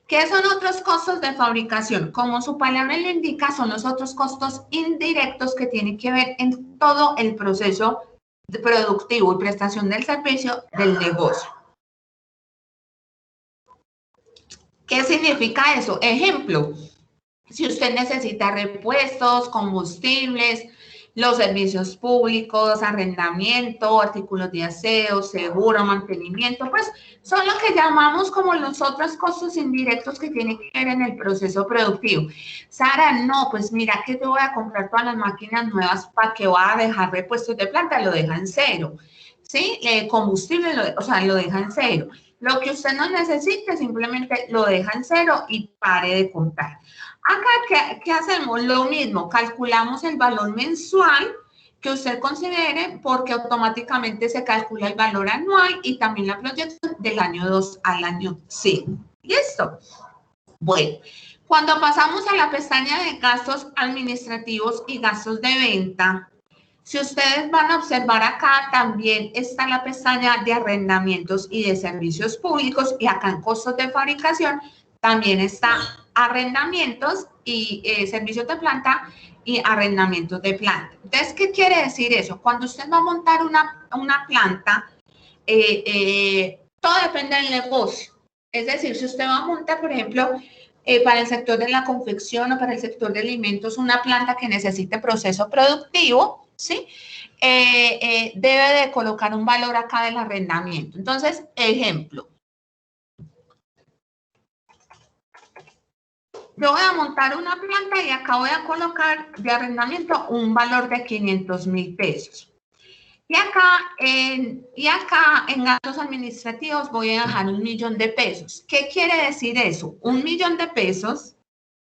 ¿Qué son otros costos de fabricación? Como su palabra lo indica, son los otros costos indirectos que tienen que ver en todo el proceso productivo y prestación del servicio del negocio. ¿Qué significa eso? Ejemplo, si usted necesita repuestos, combustibles, los servicios públicos, arrendamiento, artículos de aseo, seguro, mantenimiento, pues son lo que llamamos como los otros costos indirectos que tienen que ver en el proceso productivo. Sara, no, pues mira que yo voy a comprar todas las máquinas nuevas, ¿para qué voy a dejar repuestos de planta? Lo deja en cero, ¿sí? Combustible, o sea, lo deja en cero. Lo que usted no necesite, simplemente lo deja en cero y pare de contar. Acá, ¿qué hacemos? Lo mismo, calculamos el valor mensual que usted considere, porque automáticamente se calcula el valor anual y también la proyección del año 2 al año 5. ¿Listo? Bueno, cuando pasamos a la pestaña de gastos administrativos y gastos de venta, si ustedes van a observar acá, también está la pestaña de arrendamientos y de servicios públicos, y acá en costos de fabricación también está arrendamientos y servicios de planta y arrendamientos de planta. Entonces, ¿qué quiere decir eso? Cuando usted va a montar una planta, todo depende del negocio. Es decir, si usted va a montar, por ejemplo, para el sector de la confección o para el sector de alimentos, una planta que necesite proceso productivo, ¿sí? Debe de colocar un valor acá del arrendamiento. Entonces, ejemplo, yo voy a montar una planta y acá voy a colocar de arrendamiento un valor de 500,000 pesos. Y acá en gastos administrativos voy a dejar 1 millón de pesos. ¿Qué quiere decir eso? 1 millón de pesos,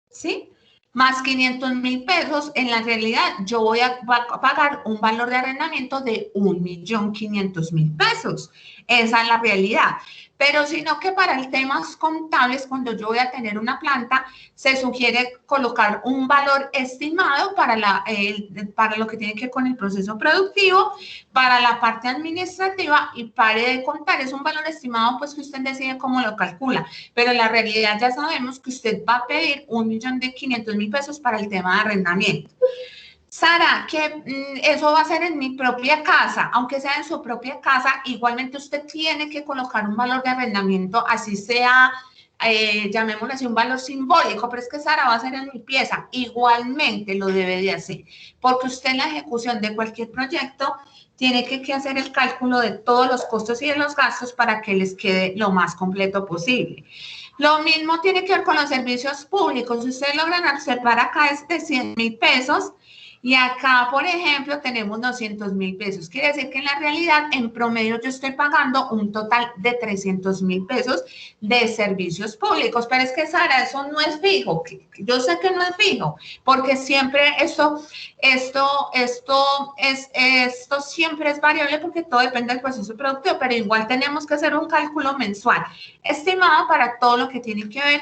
¿sí? Más 500,000 pesos, en la realidad yo voy a pagar un valor de arrendamiento de 1.500.000 pesos. Esa es la realidad. Pero sino que para el temas contables, cuando yo voy a tener una planta, se sugiere colocar un valor estimado para lo que tiene que ver con el proceso productivo, para la parte administrativa, y pare de contar. Es un valor estimado, pues que usted decide cómo lo calcula. Pero en la realidad ya sabemos que usted va a pedir 1.500.000 pesos para el tema de arrendamiento. Sara, que eso va a ser en mi propia casa, aunque sea en su propia casa, igualmente usted tiene que colocar un valor de arrendamiento, así sea, llamémoslo así, un valor simbólico, pero es que Sara va a ser en mi pieza, igualmente lo debe de hacer, porque usted en la ejecución de cualquier proyecto tiene que hacer el cálculo de todos los costos y de los gastos para que les quede lo más completo posible. Lo mismo tiene que ver con los servicios públicos. Si ustedes logran observar acá es de 100,000 pesos, y acá, por ejemplo, tenemos 200,000 pesos. Quiere decir que en la realidad, en promedio, yo estoy pagando un total de 300,000 pesos de servicios públicos. Pero es que, Sara, eso no es fijo. Yo sé que no es fijo, porque siempre esto siempre es variable, porque todo depende del proceso productivo, pero igual tenemos que hacer un cálculo mensual estimado para todo lo que tiene que ver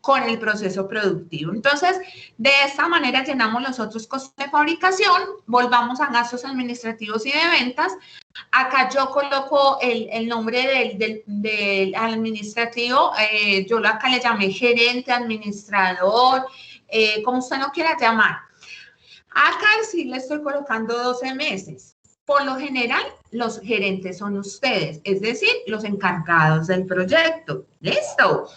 con el proceso productivo. Entonces, de esta manera llenamos los otros costos de fabricación. Volvamos a gastos administrativos y de ventas. Acá yo coloco el nombre del administrativo. Yo acá le llamé gerente, administrador, como usted lo quiera llamar. Acá sí le estoy colocando 12 meses. Por lo general, los gerentes son ustedes, es decir, los encargados del proyecto. ¿Listo?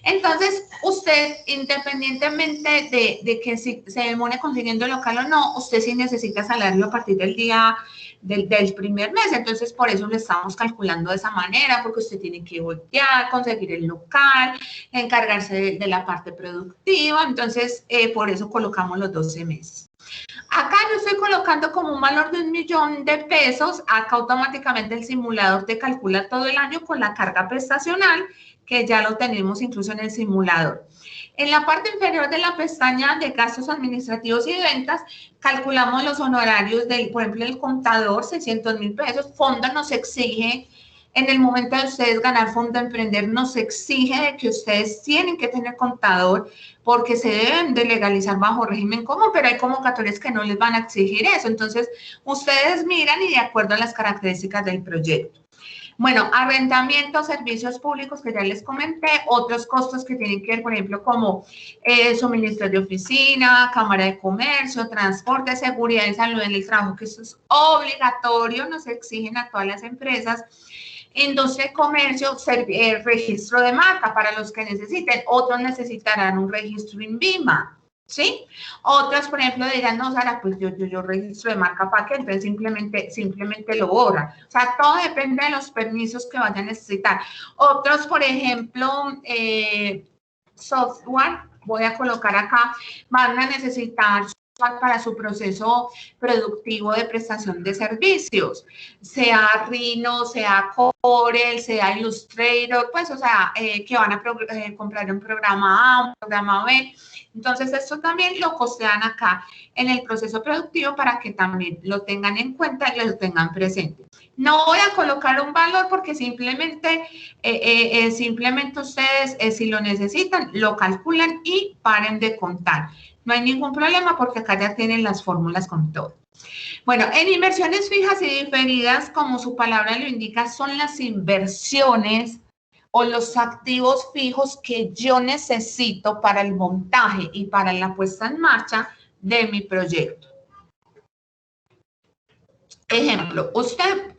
Entonces, usted, independientemente de que si se demore consiguiendo el local o no, usted sí necesita salario a partir del día del primer mes. Entonces, por eso lo estamos calculando de esa manera, porque usted tiene que voltear, conseguir el local, encargarse de la parte productiva. Entonces, por eso colocamos los 12 meses. Acá yo estoy colocando como un valor de 1.000.000 de pesos. Acá automáticamente el simulador te calcula todo el año con la carga prestacional, que ya lo tenemos incluso en el simulador. En la parte inferior de la pestaña de gastos administrativos y de ventas, calculamos los honorarios del, por ejemplo, el contador, 600.000 pesos. Fondo nos exige, en el momento de ustedes ganar Fondo Emprender, nos exige de que ustedes tienen que tener contador porque se deben de legalizar bajo régimen común, pero hay convocatorias que no les van a exigir eso. Entonces, ustedes miran y de acuerdo a las características del proyecto. Bueno, arrendamiento, servicios públicos que ya les comenté, otros costos que tienen que ver, por ejemplo, como suministro de oficina, cámara de comercio, transporte, seguridad y salud en el trabajo, que eso es obligatorio, nos exigen a todas las empresas. Industria y comercio, registro de marca para los que necesiten, otros necesitarán un registro INVIMA. ¿Sí? Otros, por ejemplo, dirán, no, Sara, pues yo registro de marca para qué, entonces simplemente lo borran. O sea, todo depende de los permisos que vayan a necesitar. Otros, por ejemplo, software, voy a colocar acá, van a necesitar para su proceso productivo de prestación de servicios, sea Rhino, sea Corel, sea Illustrator, pues, o sea, que van a comprar un programa A, un programa B. Entonces, esto también lo costean acá en el proceso productivo para que también lo tengan en cuenta y lo tengan presente. No voy a colocar un valor porque simplemente ustedes, si lo necesitan, lo calculan y paren de contar. No hay ningún problema porque acá ya tienen las fórmulas con todo. Bueno, en inversiones fijas y diferidas, como su palabra lo indica, son las inversiones o los activos fijos que yo necesito para el montaje y para la puesta en marcha de mi proyecto. Ejemplo, usted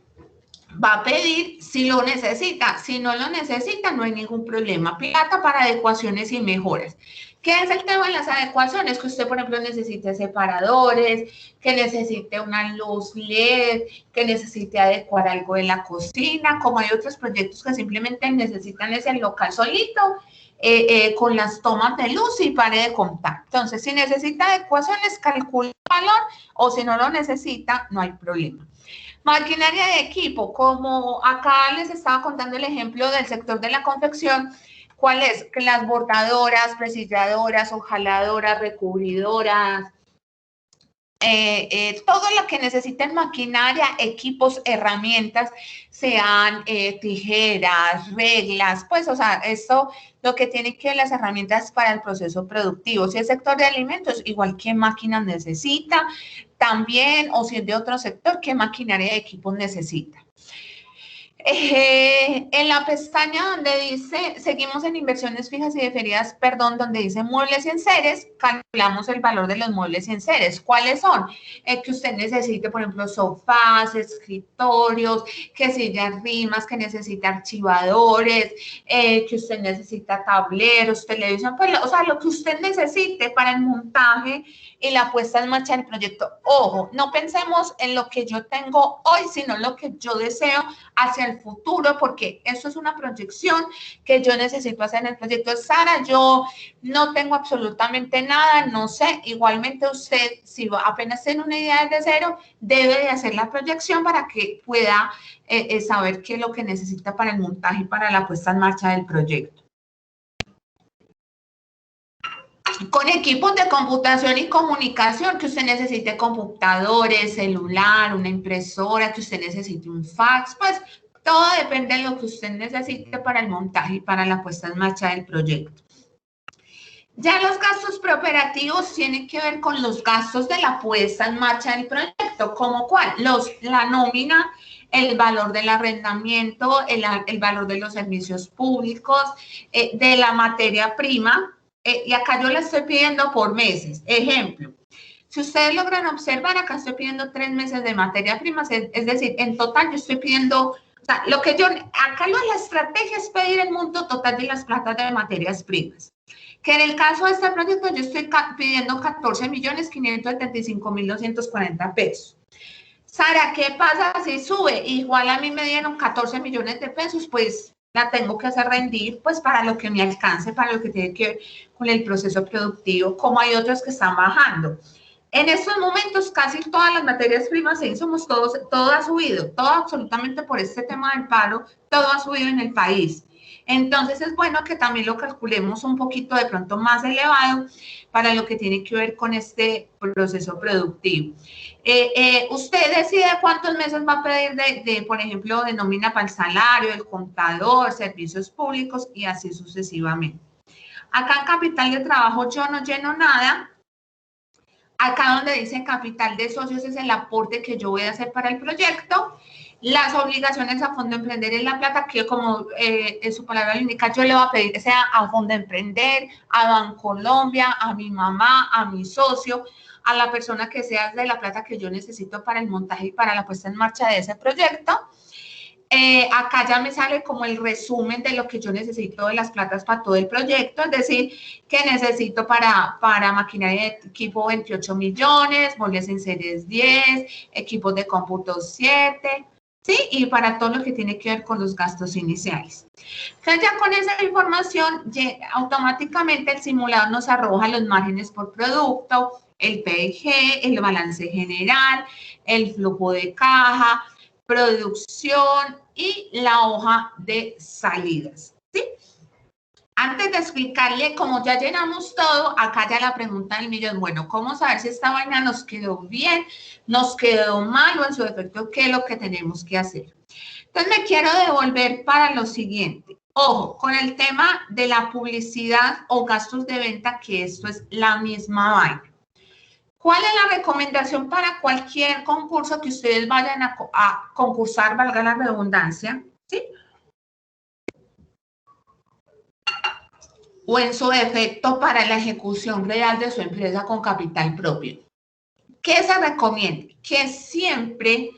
va a pedir si lo necesita. Si no lo necesita, no hay ningún problema. Plata para adecuaciones y mejoras. ¿Qué es el tema de las adecuaciones? Que usted, por ejemplo, necesite separadores, que necesite una luz LED, que necesite adecuar algo en la cocina, como hay otros proyectos que simplemente necesitan ese local solito, con las tomas de luz y pare de contar. Entonces, si necesita adecuaciones, calcula el valor, o si no lo necesita, no hay problema. Maquinaria de equipo, como acá les estaba contando el ejemplo del sector de la confección, ¿cuál es? Las bordadoras, presilladoras, hojaladoras, recubridoras, todo lo que necesiten maquinaria, equipos, herramientas, sean tijeras, reglas, pues, o sea, esto lo que tiene que ver las herramientas para el proceso productivo. Si es sector de alimentos, igual qué máquinas necesita, también, o si es de otro sector, qué maquinaria de equipos necesita. En la pestaña donde dice, seguimos en inversiones fijas y diferidas, perdón, donde dice muebles y enseres, calculamos el valor de los muebles y enseres. ¿Cuáles son? Que usted necesite, por ejemplo, sofás, escritorios, que sillas rimas, que necesita archivadores, que usted necesita tableros, televisión, pues, o sea, lo que usted necesite para el montaje y la puesta en marcha del proyecto. Ojo, no pensemos en lo que yo tengo hoy, sino lo que yo deseo hacia el futuro, porque eso es una proyección que yo necesito hacer en el proyecto. Sara, yo no tengo absolutamente nada, no sé, igualmente usted, si apenas tiene una idea desde cero, debe de hacer la proyección para que pueda saber qué es lo que necesita para el montaje y para la puesta en marcha del proyecto. Con equipos de computación y comunicación, que usted necesite computadores, celular, una impresora, que usted necesite un fax, pues todo depende de lo que usted necesite para el montaje y para la puesta en marcha del proyecto. Ya los gastos preoperativos tienen que ver con los gastos de la puesta en marcha del proyecto, ¿como cuál? La nómina, el valor del arrendamiento, el valor de los servicios públicos, de la materia prima, y acá yo la estoy pidiendo por meses. Ejemplo, si ustedes logran observar, acá estoy pidiendo 3 meses de materia prima, es decir, en total yo estoy pidiendo, o sea, acá la estrategia es pedir el monto total de las platas de materias primas. Que en el caso de este proyecto yo estoy pidiendo 14.575.240 pesos. Sara, ¿qué pasa si sube? Igual a mí me dieron 14 millones de pesos, pues la tengo que hacer rendir, pues para lo que me alcance, para lo que tiene que ver con el proceso productivo, como hay otros que están bajando. En estos momentos casi todas las materias primas e insumos, todo ha subido, todo absolutamente por este tema del paro, todo ha subido en el país. Entonces es bueno que también lo calculemos un poquito de pronto más elevado para lo que tiene que ver con este proceso productivo. Usted decide cuántos meses va a pedir por ejemplo, de nómina para el salario, el contador, servicios públicos y así sucesivamente. Acá en capital de trabajo yo no lleno nada. Acá donde dice capital de socios es el aporte que yo voy a hacer para el proyecto. Las obligaciones a Fondo Emprender es la plata que, como en su palabra lo indica, yo le voy a pedir que sea a Fondo Emprender, a Bancolombia, a mi mamá, a mi socio, a la persona que sea de la plata que yo necesito para el montaje y para la puesta en marcha de ese proyecto. Acá ya me sale como el resumen de lo que yo necesito de las platas para todo el proyecto, es decir, que necesito para maquinaria de equipo 28 millones, muebles en series 10, equipos de cómputo 7, ¿sí? Y para todo lo que tiene que ver con los gastos iniciales. Entonces ya con esa información, automáticamente el simulador nos arroja los márgenes por producto, el PIG, el balance general, el flujo de caja, producción y la hoja de salidas, ¿sí? Antes de explicarle cómo ya llenamos todo, acá ya la pregunta del millón, bueno, ¿cómo saber si esta vaina nos quedó bien, nos quedó mal o en su defecto qué es lo que tenemos que hacer? Entonces me quiero devolver para lo siguiente. Ojo, con el tema de la publicidad o gastos de venta, que esto es la misma vaina. ¿Cuál es la recomendación para cualquier concurso que ustedes vayan a concursar, valga la redundancia, ¿sí? O en su defecto para la ejecución real de su empresa con capital propio. ¿Qué se recomienda? Que siempre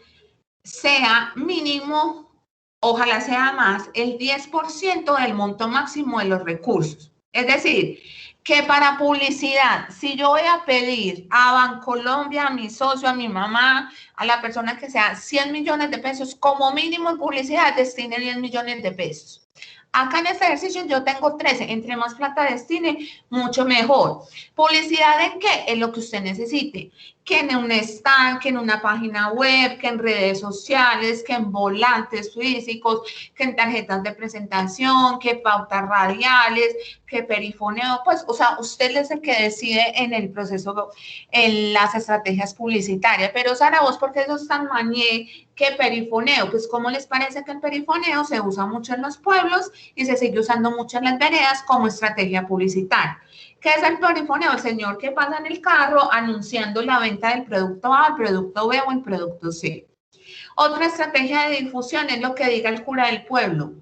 sea mínimo, ojalá sea más, el 10% del monto máximo de los recursos. Es decir, que para publicidad, si yo voy a pedir a Bancolombia, a mi socio, a mi mamá, a la persona que sea 100 millones de pesos, como mínimo en publicidad, destine 10 millones de pesos. Acá en este ejercicio yo tengo 13, entre más plata destine, mucho mejor. ¿Publicidad en qué? En lo que usted necesite, que en un stand, que en una página web, que en redes sociales, que en volantes físicos, que en tarjetas de presentación, que pautas radiales, que perifoneo, pues, o sea, usted es el que decide en el proceso, en las estrategias publicitarias, pero Sara, vos, ¿por qué eso es tan mañé que perifoneo? Pues, ¿cómo les parece que el perifoneo se usa mucho en los pueblos y se sigue usando mucho en las veredas como estrategia publicitaria? ¿Qué es el perifoneo? El señor que pasa en el carro anunciando la venta del producto A, el producto B o el producto C. Otra estrategia de difusión es lo que diga el cura del pueblo,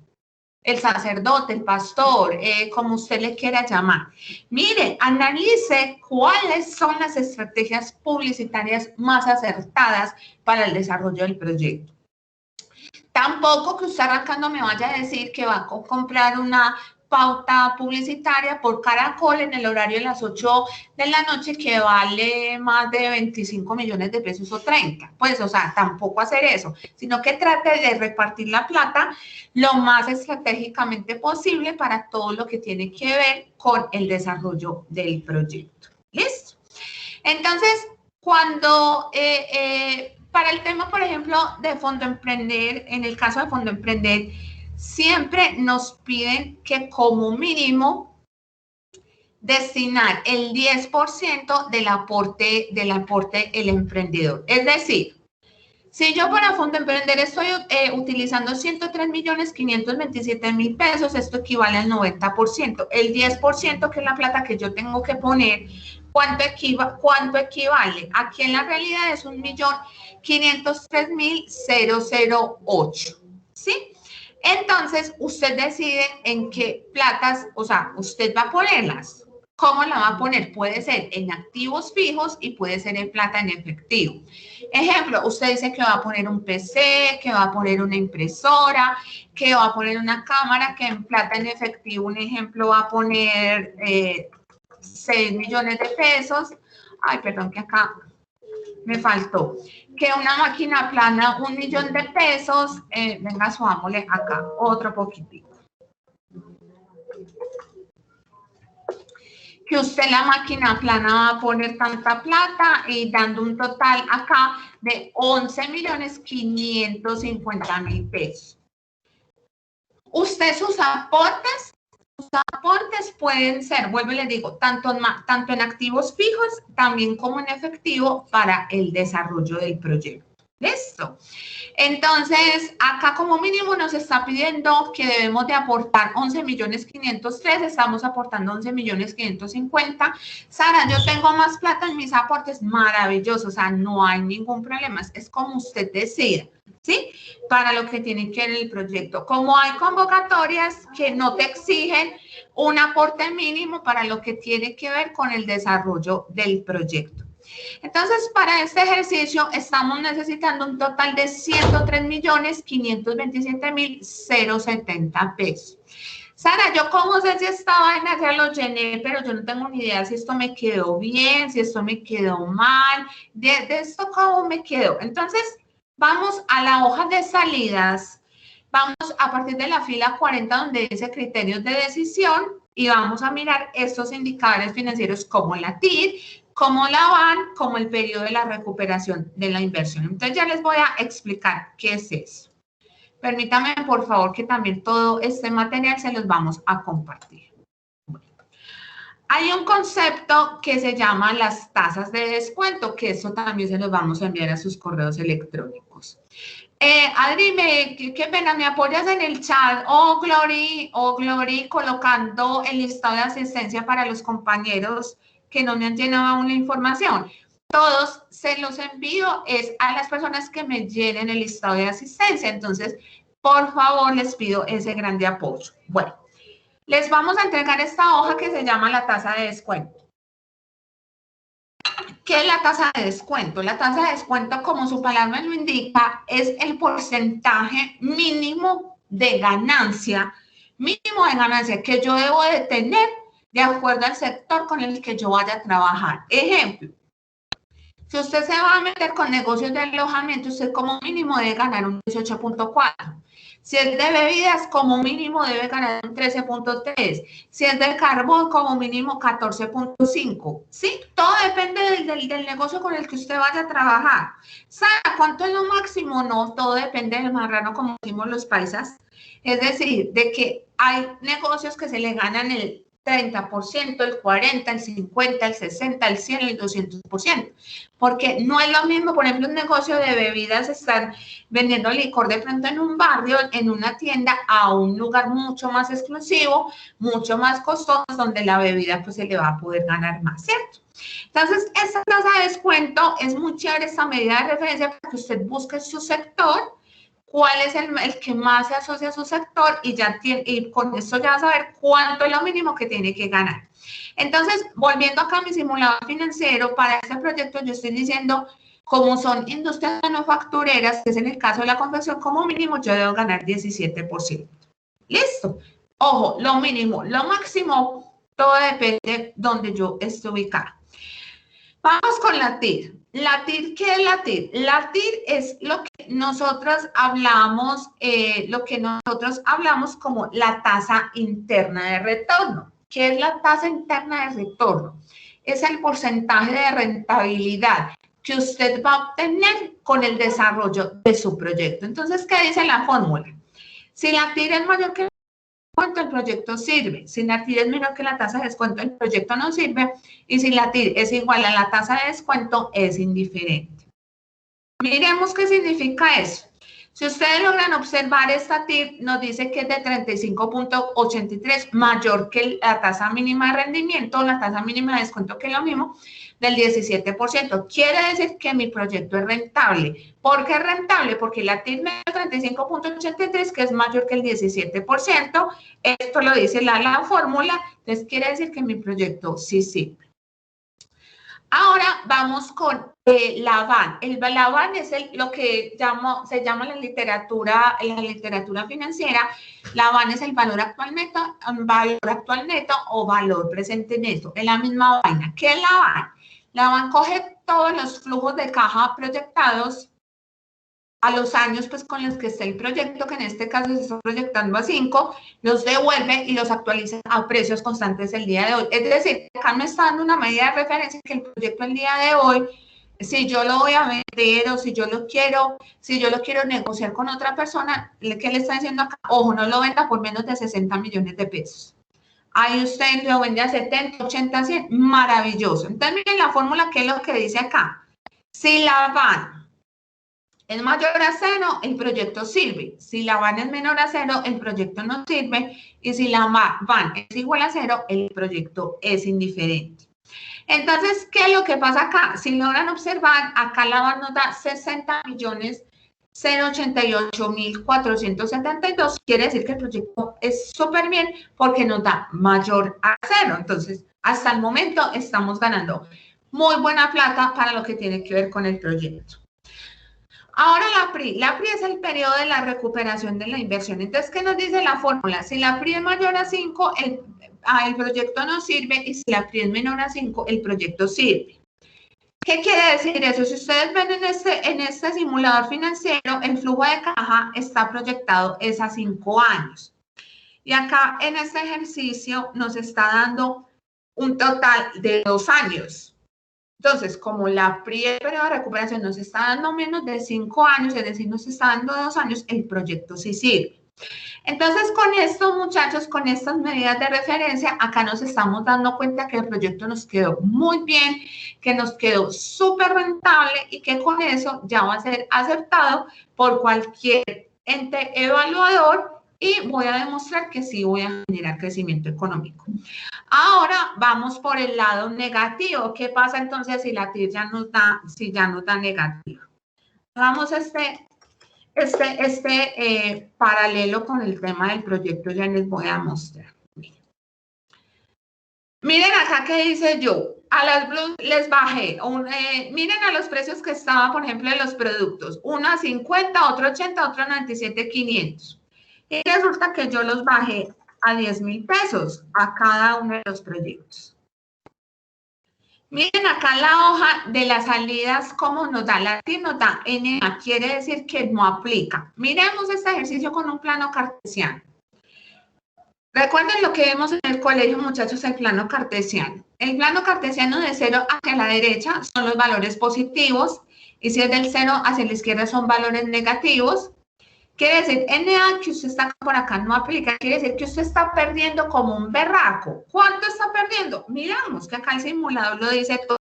el sacerdote, el pastor, como usted le quiera llamar. Mire, analice cuáles son las estrategias publicitarias más acertadas para el desarrollo del proyecto. Tampoco que usted arrancando me vaya a decir que va a comprar una pauta publicitaria por Caracol en el horario de las 8 de la noche que vale más de 25 millones de pesos o 30. Pues, o sea, tampoco hacer eso, sino que trate de repartir la plata lo más estratégicamente posible para todo lo que tiene que ver con el desarrollo del proyecto. ¿Listo? Entonces, cuando para el tema, por ejemplo, de Fondo Emprender, en el caso de Fondo Emprender, siempre nos piden que como mínimo destinar el 10% del aporte el emprendedor. Es decir, si yo para Fondo Emprender estoy utilizando 103.527.000 pesos, esto equivale al 90%. El 10%, que es la plata que yo tengo que poner, ¿cuánto equivale? Aquí en la realidad es 1.503.008, ¿sí? Entonces, usted decide en qué platas, o sea, usted va a ponerlas. ¿Cómo la va a poner? Puede ser en activos fijos y puede ser en plata en efectivo. Ejemplo, usted dice que va a poner un PC, que va a poner una impresora, que va a poner una cámara, que en plata en efectivo, un ejemplo, va a poner 6 millones de pesos. Ay, perdón, que acá me faltó. Que una máquina plana, 1 millón de pesos. Venga, subámosle acá otro poquitico. que usted en la máquina plana va a poner tanta plata y dando un total acá de 11.550.000 pesos. Usted sus aportes pueden ser, vuelvo y les digo, tanto en activos fijos, también como en efectivo para el desarrollo del proyecto. ¿Listo? Entonces, acá como mínimo nos está pidiendo que debemos de aportar 11.503.000, estamos aportando 11.550.000. Sara, yo tengo más plata en mis aportes, maravilloso, o sea, no hay ningún problema, es como usted decida, ¿sí? Para lo que tiene que ver el proyecto. Como hay convocatorias que no te exigen un aporte mínimo para lo que tiene que ver con el desarrollo del proyecto. Entonces, para este ejercicio estamos necesitando un total de 103.527.070 pesos. Sara, yo como sé si esta vaina ya lo llené, pero yo no tengo ni idea si esto me quedó bien, si esto me quedó mal, de esto cómo me quedó. Entonces, vamos a la hoja de salidas, vamos a partir de la fila 40 donde dice criterios de decisión y vamos a mirar estos indicadores financieros como la TIR, como la VAN, como el periodo de la recuperación de la inversión. Entonces ya les voy a explicar qué es eso. Permítanme, por favor, que también todo este material se los vamos a compartir. Bueno, hay un concepto que se llama las tasas de descuento, que eso también se los vamos a enviar a sus correos electrónicos. Adri, qué pena, ¿me apoyas en el chat? Glory, colocando el listado de asistencia para los compañeros que no me han llenado aún la información. Todos se los envío es a las personas que me llenen el listado de asistencia. Entonces, por favor, les pido ese grande apoyo. Bueno, les vamos a entregar esta hoja que se llama la tasa de descuento. ¿Qué es la tasa de descuento? La tasa de descuento, como su palabra lo indica, es el porcentaje mínimo de ganancia que yo debo de tener de acuerdo al sector con el que yo vaya a trabajar. Ejemplo, si usted se va a meter con negocios de alojamiento, usted como mínimo debe ganar un 18.4. Si es de bebidas, como mínimo debe ganar un 13.3. Si es del carbón, como mínimo 14.5. ¿Sí? Todo depende del negocio con el que usted vaya a trabajar. ¿Sabe cuánto es lo máximo? No, todo depende del marrano, como decimos los paisas. Es decir, de que hay negocios que se le ganan el 30%, el 40%, el 50%, el 60%, el 100%, el 200%. Porque no es lo mismo, por ejemplo, un negocio de bebidas, estar vendiendo licor de pronto en un barrio, en una tienda, a un lugar mucho más exclusivo, mucho más costoso, donde la bebida pues se le va a poder ganar más, ¿cierto? Entonces, esta tasa de descuento es muy chévere, esta medida de referencia para que usted busque su sector, cuál es el que más se asocia a su sector y con esto ya va a saber cuánto es lo mínimo que tiene que ganar. Entonces, volviendo acá a mi simulador financiero, para este proyecto yo estoy diciendo, como son industrias manufactureras, que es en el caso de la confección, como mínimo yo debo ganar 17%. ¿Listo? Ojo, lo mínimo, lo máximo, todo depende de donde yo esté ubicada. Vamos con la TIR. ¿La TIR qué es la TIR? La TIR es lo que nosotros hablamos, como la tasa interna de retorno. ¿Qué es la tasa interna de retorno? Es el porcentaje de rentabilidad que usted va a obtener con el desarrollo de su proyecto. Entonces, ¿qué dice la fórmula? Si la TIR es mayor que descuento, el proyecto sirve. Si la TIR es menor que la tasa de descuento, el proyecto no sirve. Y si la TIR es igual a la tasa de descuento, es indiferente. Miremos qué significa eso. Si ustedes logran observar, esta TIR nos dice que es de 35.83, mayor que la tasa mínima de rendimiento, la tasa mínima de descuento, que es lo mismo, del 17%. Quiere decir que mi proyecto es rentable. ¿Por qué es rentable? Porque la TIR me da 35.83, que es mayor que el 17%. Esto lo dice la fórmula. Entonces, quiere decir que mi proyecto sí sirve. Ahora vamos con la VAN. La VAN es lo que se llama en la literatura financiera. La VAN es el valor actual neto o valor presente neto. Es la misma vaina. ¿Qué es la VAN? La VAN coge todos los flujos de caja proyectados a los años pues con los que esté el proyecto, que en este caso se está proyectando a 5, los devuelve y los actualiza a precios constantes el día de hoy. Es decir, acá me está dando una medida de referencia que el proyecto el día de hoy, si yo lo voy a vender o si yo lo quiero negociar con otra persona, ¿qué le está diciendo acá? Ojo, no lo venda por menos de 60 millones de pesos. Ahí usted lo vende a 70, 80, 100, maravilloso. Entonces, miren la fórmula que es lo que dice acá. Si la van es mayor a 0, el proyecto sirve. Si la van es menor a 0, el proyecto no sirve. Y si la van es igual a 0, el proyecto es indiferente. Entonces, ¿qué es lo que pasa acá? Si logran observar, acá la van nos da 60 millones 088.472. Quiere decir que el proyecto es súper bien porque nos da mayor a 0. Entonces, hasta el momento estamos ganando muy buena plata para lo que tiene que ver con el proyecto. Ahora la PRI. La PRI es el periodo de la recuperación de la inversión. Entonces, ¿qué nos dice la fórmula? Si la PRI es mayor a 5, el proyecto no sirve, y si la PRI es menor a 5, el proyecto sirve. ¿Qué quiere decir eso? Si ustedes ven en este simulador financiero, el flujo de caja está proyectado es a 5 años. Y acá en este ejercicio nos está dando un total de 2 años. Entonces, como la PRI, el periodo de recuperación nos está dando menos de 5 años, es decir, nos está dando 2 años, el proyecto sí sirve. Entonces, con esto, muchachos, con estas medidas de referencia, acá nos estamos dando cuenta que el proyecto nos quedó muy bien, que nos quedó súper rentable y que con eso ya va a ser aceptado por cualquier ente evaluador y voy a demostrar que sí voy a generar crecimiento económico. Ahora vamos por el lado negativo. ¿Qué pasa entonces si la TIR ya nos da negativo? Vamos a paralelo con el tema del proyecto, ya les voy a mostrar. Miren acá que dice yo, a las blues les bajé, miren a los precios que estaban, por ejemplo, de los productos, uno a 50, otro 80, otro 97,500. Y resulta que yo los bajé a 10,000 pesos a cada uno de los proyectos. Miren acá la hoja de las salidas, cómo nos da la TIR, nos da NA, quiere decir que no aplica. Miremos este ejercicio con un plano cartesiano. Recuerden lo que vemos en el colegio, muchachos, el plano cartesiano. El plano cartesiano de 0 hacia la derecha son los valores positivos y si es del 0 hacia la izquierda son valores negativos. Quiere decir, NA que usted está por acá no aplica, quiere decir que usted está perdiendo como un berraco. ¿Cuánto está perdiendo? Miramos que acá el simulador lo dice todo.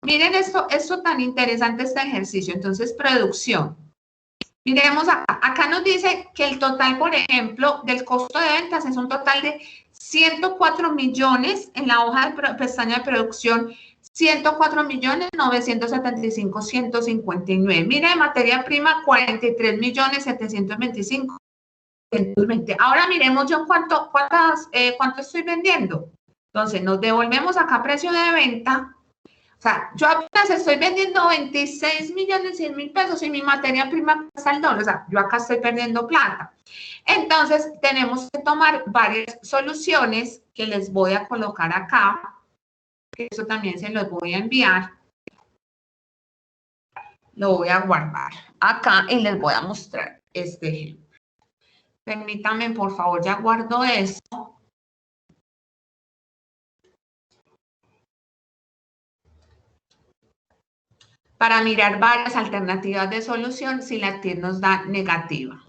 Miren esto tan interesante este ejercicio. Entonces, producción. Miremos acá nos dice que el total, por ejemplo, del costo de ventas es un total de 104 millones en la hoja de pestaña de producción, 104.975.159. Mira, de materia prima, 43.725.120. Ahora miremos yo cuánto estoy vendiendo. Entonces, nos devolvemos acá a precio de venta. O sea, yo apenas estoy vendiendo 26.100.000 pesos y mi materia prima pasa el doble. O sea, yo acá estoy perdiendo plata. Entonces, tenemos que tomar varias soluciones que les voy a colocar acá. Que eso también se los voy a enviar. Lo voy a guardar acá y les voy a mostrar este ejemplo. Permítanme, por favor, ya guardo esto. Para mirar varias alternativas de solución si la TIR nos da negativa.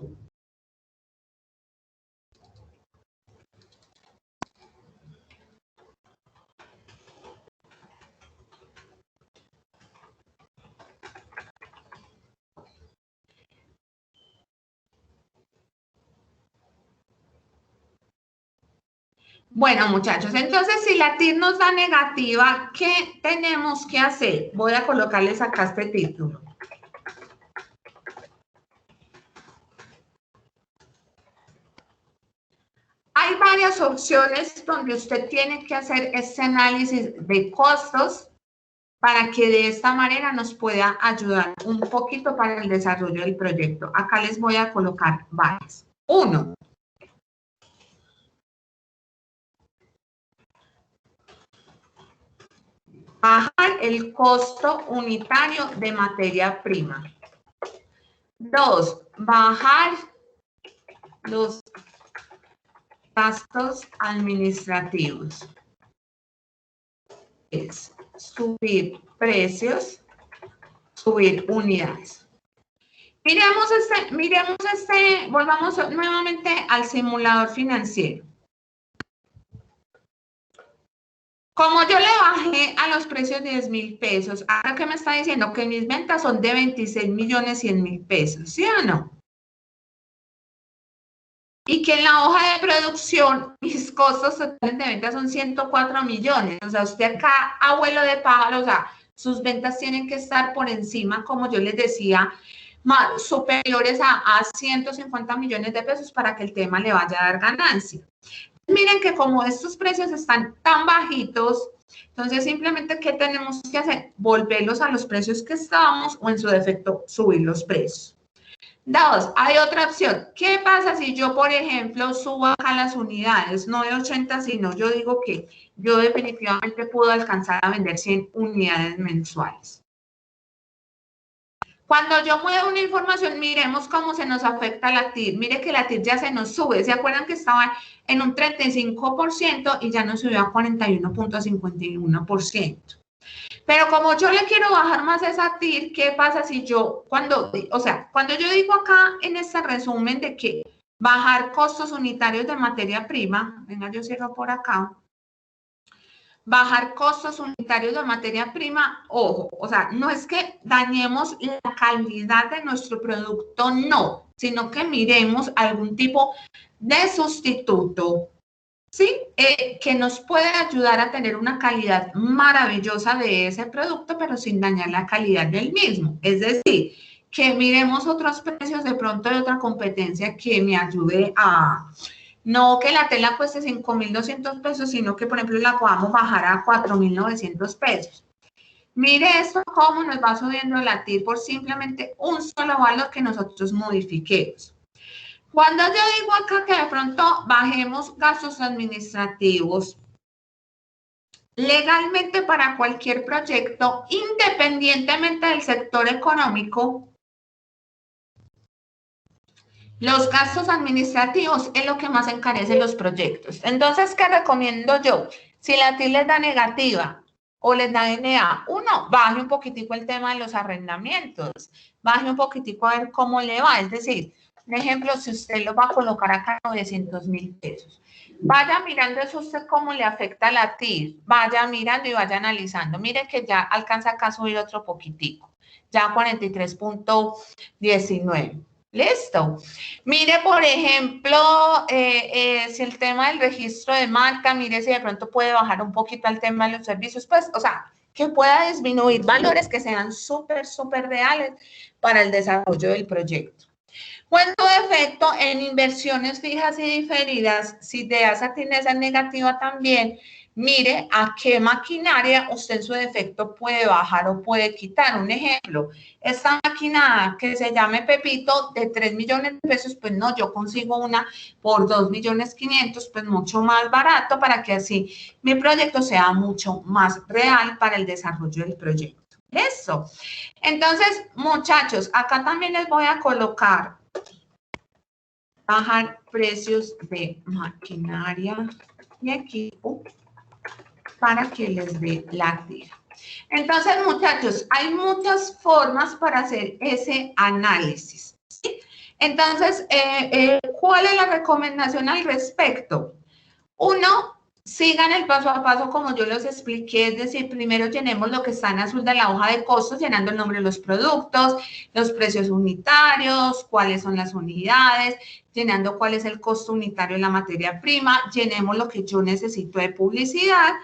Bueno, muchachos, entonces si la TIR nos da negativa, ¿qué tenemos que hacer? Voy a colocarles acá este título. Hay varias opciones donde usted tiene que hacer este análisis de costos para que de esta manera nos pueda ayudar un poquito para el desarrollo del proyecto. Acá les voy a colocar varias. 1. Bajar el costo unitario de materia prima. 2, bajar los gastos administrativos. Es subir precios, subir unidades. Volvamos nuevamente al simulador financiero. Como yo le bajé a los precios 10.000 pesos, ahora que me está diciendo que mis ventas son de 26.100.000 pesos, ¿sí o no? Y que en la hoja de producción mis costos totales de ventas son 104 millones. O sea, usted acá, abuelo de pájaro, o sea, sus ventas tienen que estar por encima, como yo les decía, superiores a 150 millones de pesos para que el tema le vaya a dar ganancia. Miren que como estos precios están tan bajitos, entonces simplemente, ¿qué tenemos que hacer? Volverlos a los precios que estábamos o en su defecto subir los precios. 2, hay otra opción. ¿Qué pasa si yo, por ejemplo, subo acá las unidades? No de 80, sino yo digo que yo definitivamente puedo alcanzar a vender 100 unidades mensuales. Cuando yo muevo una información, miremos cómo se nos afecta la TIR. Mire que la TIR ya se nos sube. ¿Se acuerdan que estaba en un 35% y ya nos subió a 41.51%? Pero como yo le quiero bajar más esa TIR, ¿qué pasa si yo, cuando yo digo acá en este resumen de que bajar costos unitarios de materia prima, venga, yo cierro por acá, bajar costos unitarios de materia prima, ojo, o sea, no es que dañemos la calidad de nuestro producto, no, sino que miremos algún tipo de sustituto, ¿sí? Que nos puede ayudar a tener una calidad maravillosa de ese producto, pero sin dañar la calidad del mismo. Es decir, que miremos otros precios de pronto de otra competencia que me ayude a, no que la tela cueste 5.200 pesos, sino que, por ejemplo, la podamos bajar a 4.900 pesos. Mire esto cómo nos va subiendo la TIR por simplemente un solo valor que nosotros modifiquemos. Cuando yo digo acá que de pronto bajemos gastos administrativos, legalmente para cualquier proyecto, independientemente del sector económico, los gastos administrativos es lo que más encarece los proyectos. Entonces, ¿qué recomiendo yo? Si la TIR les da negativa o les da NA, uno, baje un poquitico el tema de los arrendamientos, baje un poquitico a ver cómo le va, es decir, un ejemplo, si usted lo va a colocar acá 900.000 pesos, vaya mirando eso usted cómo le afecta a la TIR, vaya mirando y vaya analizando. Mire que ya alcanza acá a subir otro poquitico, ya 43.19. Listo. Mire, por ejemplo, si el tema del registro de marca, mire si de pronto puede bajar un poquito el tema de los servicios, pues, o sea, que pueda disminuir valores que sean súper reales para el desarrollo del proyecto. Cuento de efecto en inversiones fijas y diferidas, si de esa tiene esa negativa también, mire a qué maquinaria usted en su defecto puede bajar o puede quitar. Un ejemplo, esta máquina que se llame Pepito de 3 millones de pesos, pues no, yo consigo una por 2.500.000, pues mucho más barato para que así mi proyecto sea mucho más real para el desarrollo del proyecto. Eso. Entonces, muchachos, acá también les voy a colocar bajar precios de maquinaria y equipo para que les dé la TIR. Entonces, muchachos, hay muchas formas para hacer ese análisis, ¿sí? Entonces, ¿cuál es la recomendación al respecto? Uno, sigan el paso a paso como yo les expliqué, es decir, primero llenemos lo que está en azul de la hoja de costos, llenando el nombre de los productos, los precios unitarios, cuáles son las unidades, llenando cuál es el costo unitario de la materia prima, llenemos lo que yo necesito de publicidad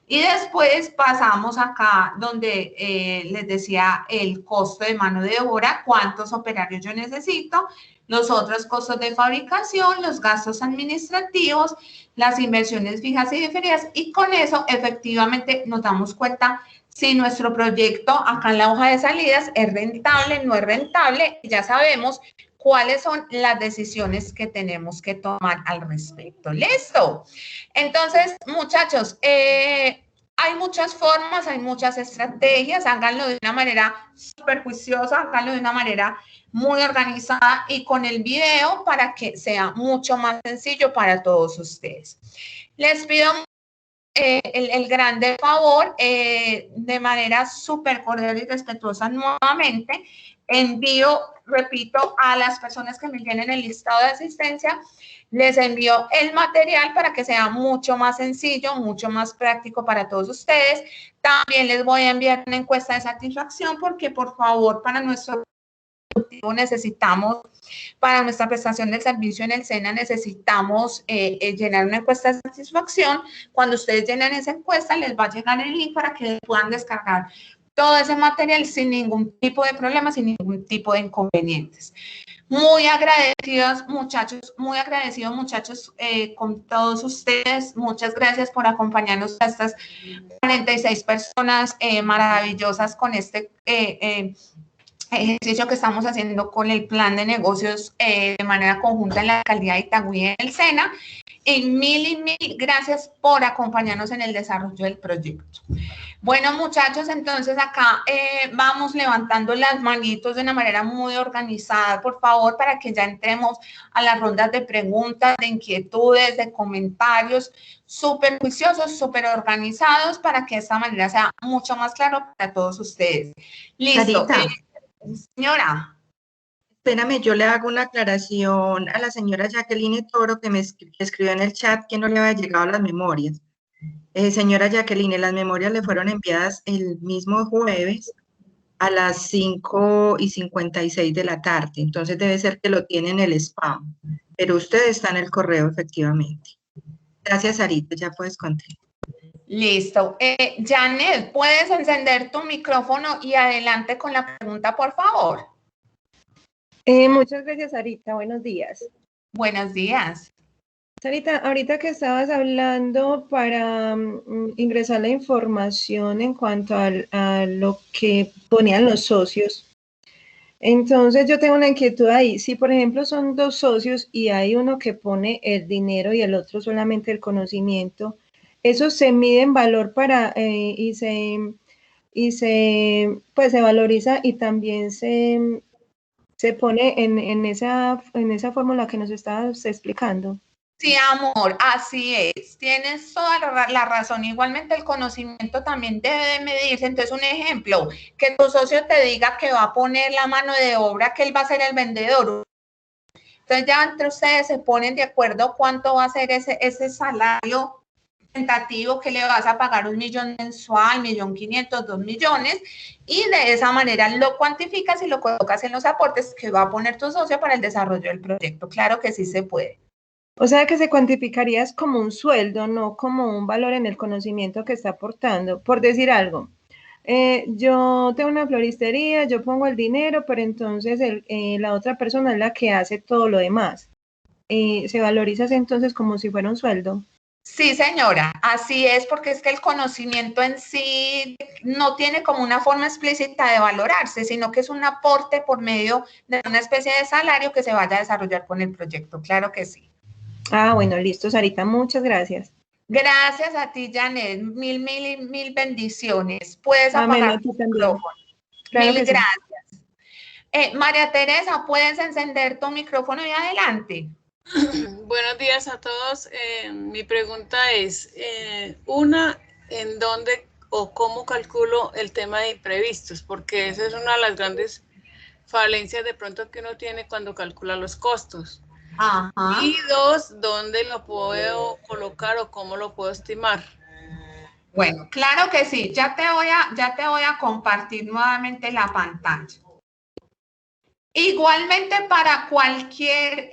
y después pasamos acá donde les decía el costo de mano de obra, cuántos operarios yo necesito, los otros costos de fabricación, los gastos administrativos, las inversiones fijas y diferidas, y con eso efectivamente nos damos cuenta si nuestro proyecto acá en la hoja de salidas es rentable, no es rentable, ya sabemos cuáles son las decisiones que tenemos que tomar al respecto. ¿Listo? Entonces, muchachos, Hay muchas formas, hay muchas estrategias, háganlo de una manera súper juiciosa, háganlo de una manera muy organizada y con el video para que sea mucho más sencillo para todos ustedes. Les pido el grande favor, de manera súper cordial y respetuosa nuevamente, envío, repito, a las personas que me tienen el listado de asistencia, les envío el material para que sea mucho más sencillo, mucho más práctico para todos ustedes. También les voy a enviar una encuesta de satisfacción porque, por favor, para nuestro necesitamos, para nuestra prestación del servicio en el SENA, necesitamos llenar una encuesta de satisfacción. Cuando ustedes llenan esa encuesta, les va a llegar el link para que puedan descargar todo ese material sin ningún tipo de problema, sin ningún tipo de inconvenientes. Muy agradecidos, muchachos, con todos ustedes. Muchas gracias por acompañarnos a estas 46 personas maravillosas con este ejercicio que estamos haciendo con el plan de negocios de manera conjunta en la alcaldía de Itagüí y en el SENA. Y mil gracias por acompañarnos en el desarrollo del proyecto. Bueno, muchachos, entonces acá vamos levantando las manitos de una manera muy organizada, por favor, para que ya entremos a las rondas de preguntas, de inquietudes, de comentarios, súper juiciosos, súper organizados, para que de esta manera sea mucho más claro para todos ustedes. Listo. Señora. Espérame, yo le hago una aclaración a la señora Jacqueline Toro que me escribió en el chat que no le había llegado las memorias. Señora Jacqueline, las memorias le fueron enviadas el mismo jueves a las 5:56 de la tarde, entonces debe ser que lo tiene en el spam, pero usted está en el correo efectivamente. Gracias, Sarita, ya puedes continuar. Listo. Janet, ¿puedes encender tu micrófono y adelante con la pregunta, por favor? Muchas gracias, Sarita. Buenos días. Buenos días. Sarita, ahorita que estabas hablando para ingresar la información en cuanto a lo que ponían los socios, entonces yo tengo una inquietud ahí. Si, por ejemplo, son dos socios y hay uno que pone el dinero y el otro solamente el conocimiento, ¿eso se mide en valor para pues se valoriza y también se pone en esa fórmula que nos estabas explicando? Sí, amor, así es. Tienes toda la razón. Igualmente el conocimiento también debe de medirse. Entonces, un ejemplo, que tu socio te diga que va a poner la mano de obra, que él va a ser el vendedor. Entonces, ya entre ustedes se ponen de acuerdo cuánto va a ser ese salario tentativo que le vas a pagar, 1 millón mensual, 1.500.000, 2 millones, y de esa manera lo cuantificas y lo colocas en los aportes que va a poner tu socio para el desarrollo del proyecto. Claro que sí se puede. O sea que se cuantificaría como un sueldo, no como un valor en el conocimiento que está aportando. Por decir algo, yo tengo una floristería, yo pongo el dinero, pero entonces la otra persona es la que hace todo lo demás. ¿Se valoriza entonces como si fuera un sueldo? Sí, señora, así es, porque es que el conocimiento en sí no tiene como una forma explícita de valorarse, sino que es un aporte por medio de una especie de salario que se vaya a desarrollar con el proyecto. Claro que sí. Ah, bueno, listo, Sarita, muchas gracias. Gracias a ti, Janet. Mil bendiciones. Puedes apagar tu micrófono. Claro Mil que gracias. Sí. María Teresa, ¿puedes encender tu micrófono y adelante? Buenos días a todos. Mi pregunta es, ¿en dónde o cómo calculo el tema de imprevistos? Porque esa es una de las grandes falencias de pronto que uno tiene cuando calcula los costos. Ajá. Y 2, ¿dónde lo puedo colocar o cómo lo puedo estimar? Bueno, claro que sí. Ya te voy a compartir nuevamente la pantalla. Igualmente para cualquier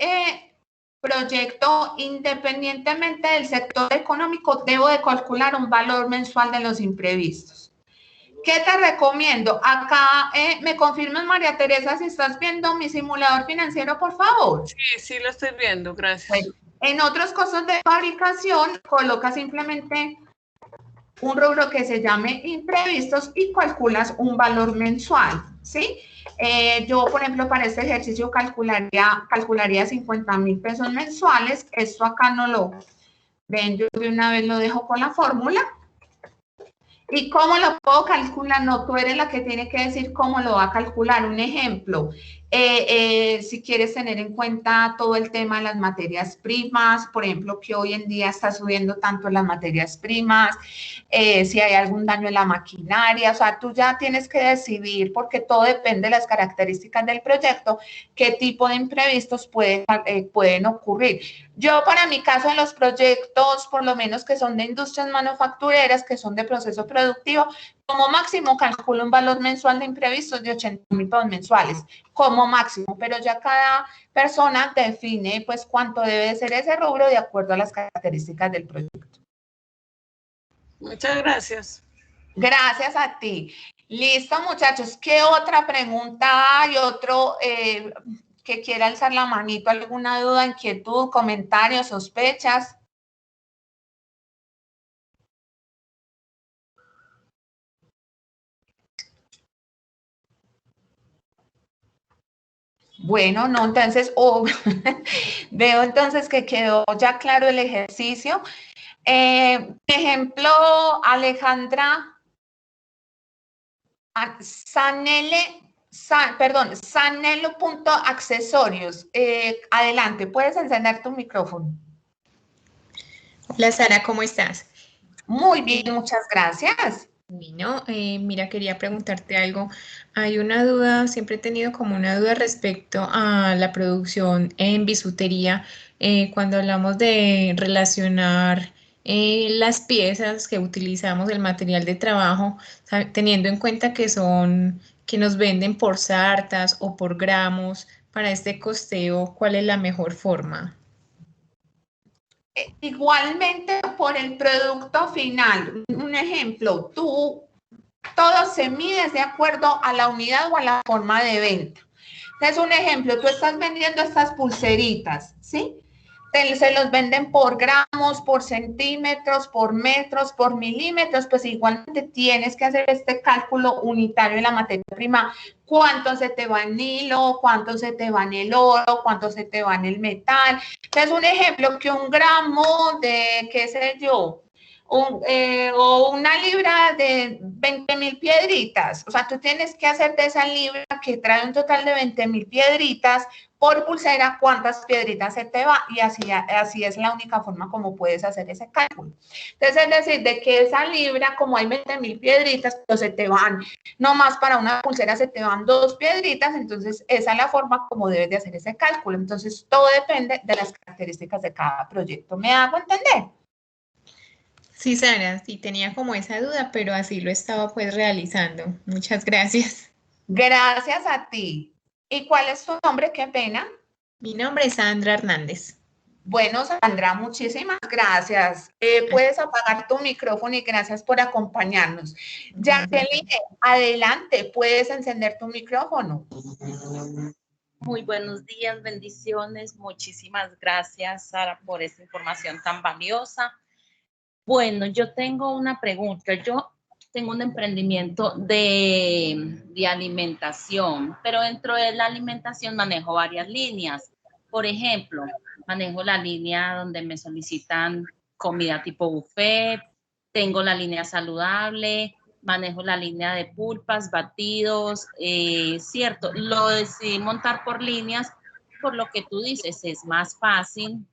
proyecto, independientemente del sector económico, debo de calcular un valor mensual de los imprevistos. ¿Qué te recomiendo? Acá me confirmas, María Teresa, si estás viendo mi simulador financiero, por favor. Sí, lo estoy viendo, gracias. Bueno, en otros costos de fabricación, coloca simplemente un rubro que se llame imprevistos y calculas un valor mensual, ¿sí? Yo, por ejemplo, para este ejercicio calcularía 50,000 pesos mensuales. Esto acá no lo ven, yo de una vez lo dejo con la fórmula. ¿Y cómo lo puedo calcular? No, tú eres la que tiene que decir cómo lo va a calcular. Un ejemplo, si quieres tener en cuenta todo el tema de las materias primas, por ejemplo, que hoy en día está subiendo tanto las materias primas, si hay algún daño en la maquinaria, o sea, tú ya tienes que decidir, porque todo depende de las características del proyecto, qué tipo de imprevistos pueden ocurrir. Yo, para mi caso, en los proyectos, por lo menos que son de industrias manufactureras, que son de proceso productivo, como máximo calculo un valor mensual de imprevistos de 80.000 pesos mensuales, como máximo, pero ya cada persona define pues cuánto debe ser ese rubro de acuerdo a las características del proyecto. Muchas gracias. Gracias a ti. Listo, muchachos. ¿Qué otra pregunta hay? ¿Otro que quiera alzar la manito? ¿Alguna duda, inquietud, comentario, sospechas? Bueno, no, entonces, veo entonces que quedó ya claro el ejercicio. Ejemplo, Alejandra Sanelo.accesorios. Adelante, puedes encender tu micrófono. Hola Sara, ¿cómo estás? Muy bien, muchas gracias. Bueno, mira, quería preguntarte algo. Hay una duda, siempre he tenido como una duda respecto a la producción en bisutería, cuando hablamos de relacionar las piezas que utilizamos, el material de trabajo, teniendo en cuenta que nos venden por sartas o por gramos, para este costeo, ¿cuál es la mejor forma? Igualmente por el producto final. Un ejemplo, todo se mide de acuerdo a la unidad o a la forma de venta. Entonces, un ejemplo, tú estás vendiendo estas pulseritas, ¿sí? Se los venden por gramos, por centímetros, por metros, por milímetros, pues igualmente tienes que hacer este cálculo unitario en la materia prima. ¿Cuánto se te va en hilo? ¿Cuánto se te va en el oro? ¿Cuánto se te va en el metal? Entonces, un ejemplo, que un gramo de, qué sé yo, o una libra de 20.000 piedritas. O sea, tú tienes que hacer de esa libra que trae un total de 20.000 piedritas por pulsera, cuántas piedritas se te va, y así es la única forma como puedes hacer ese cálculo. Entonces, es decir, de que esa libra, como hay 20.000 piedritas, pues se te van, no más para una pulsera se te van 2 piedritas, entonces esa es la forma como debes de hacer ese cálculo. Entonces, todo depende de las características de cada proyecto. ¿Me hago entender? Sí, Sara, sí tenía como esa duda, pero así lo estaba pues realizando. Muchas gracias. Gracias a ti. ¿Y cuál es tu nombre? Qué pena. Mi nombre es Sandra Hernández. Bueno, Sandra, muchísimas gracias. Puedes apagar tu micrófono y gracias por acompañarnos. Jacqueline, adelante, puedes encender tu micrófono. Muy buenos días, bendiciones. Muchísimas gracias, Sara, por esta información tan valiosa. Bueno, yo tengo una pregunta. Yo tengo un emprendimiento de alimentación, pero dentro de la alimentación manejo varias líneas. Por ejemplo, manejo la línea donde me solicitan comida tipo buffet, tengo la línea saludable, manejo la línea de pulpas, batidos, cierto, lo decidí montar por líneas, por lo que tú dices, es más fácil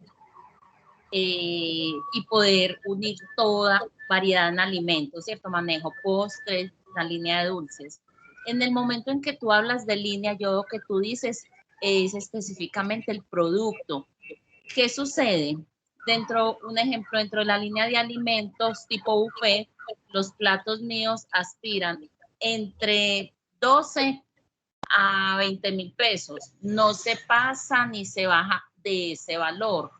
y poder unir toda variedad en alimentos, ¿cierto? Manejo postres, la línea de dulces. En el momento en que tú hablas de línea, yo lo que tú dices es específicamente el producto. ¿Qué sucede? Un ejemplo, dentro de la línea de alimentos tipo buffet, los platos míos aspiran entre 12 a 20.000 pesos. No se pasa ni se baja de ese valor.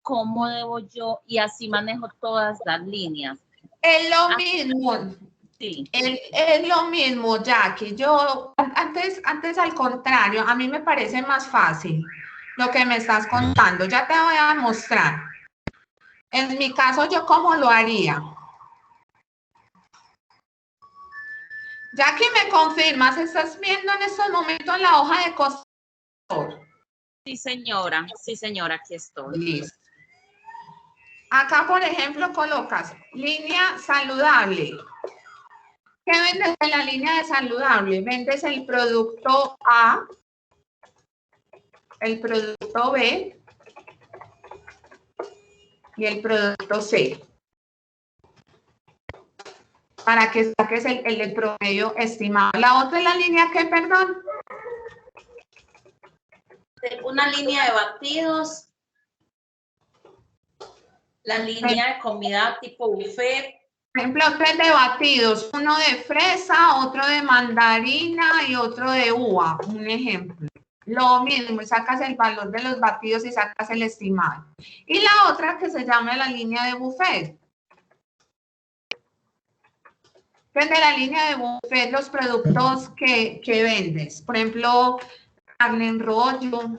¿Cómo debo yo? Y así manejo todas las líneas. Es lo mismo. Sí. Es lo mismo, Jackie. Yo, antes al contrario, a mí me parece más fácil lo que me estás contando. Ya te voy a mostrar. En mi caso, ¿yo cómo lo haría? Jackie, ¿me confirmas? ¿Estás viendo en estos momentos la hoja de costor? Sí, señora, aquí estoy. Listo. Acá, por ejemplo, colocas línea saludable. ¿Qué vendes en la línea de saludable? Vendes el producto A, el producto B y el producto C. Para que saques el promedio estimado. La otra es la línea que, perdón. Una línea de batidos. La línea de comida tipo buffet. Por ejemplo, 3 de batidos, uno de fresa, otro de mandarina y otro de uva, un ejemplo. Lo mismo, sacas el valor de los batidos y sacas el estimado. Y la otra que se llama la línea de buffet. Desde la línea de buffet, los productos que vendes. Por ejemplo, carne en rollo.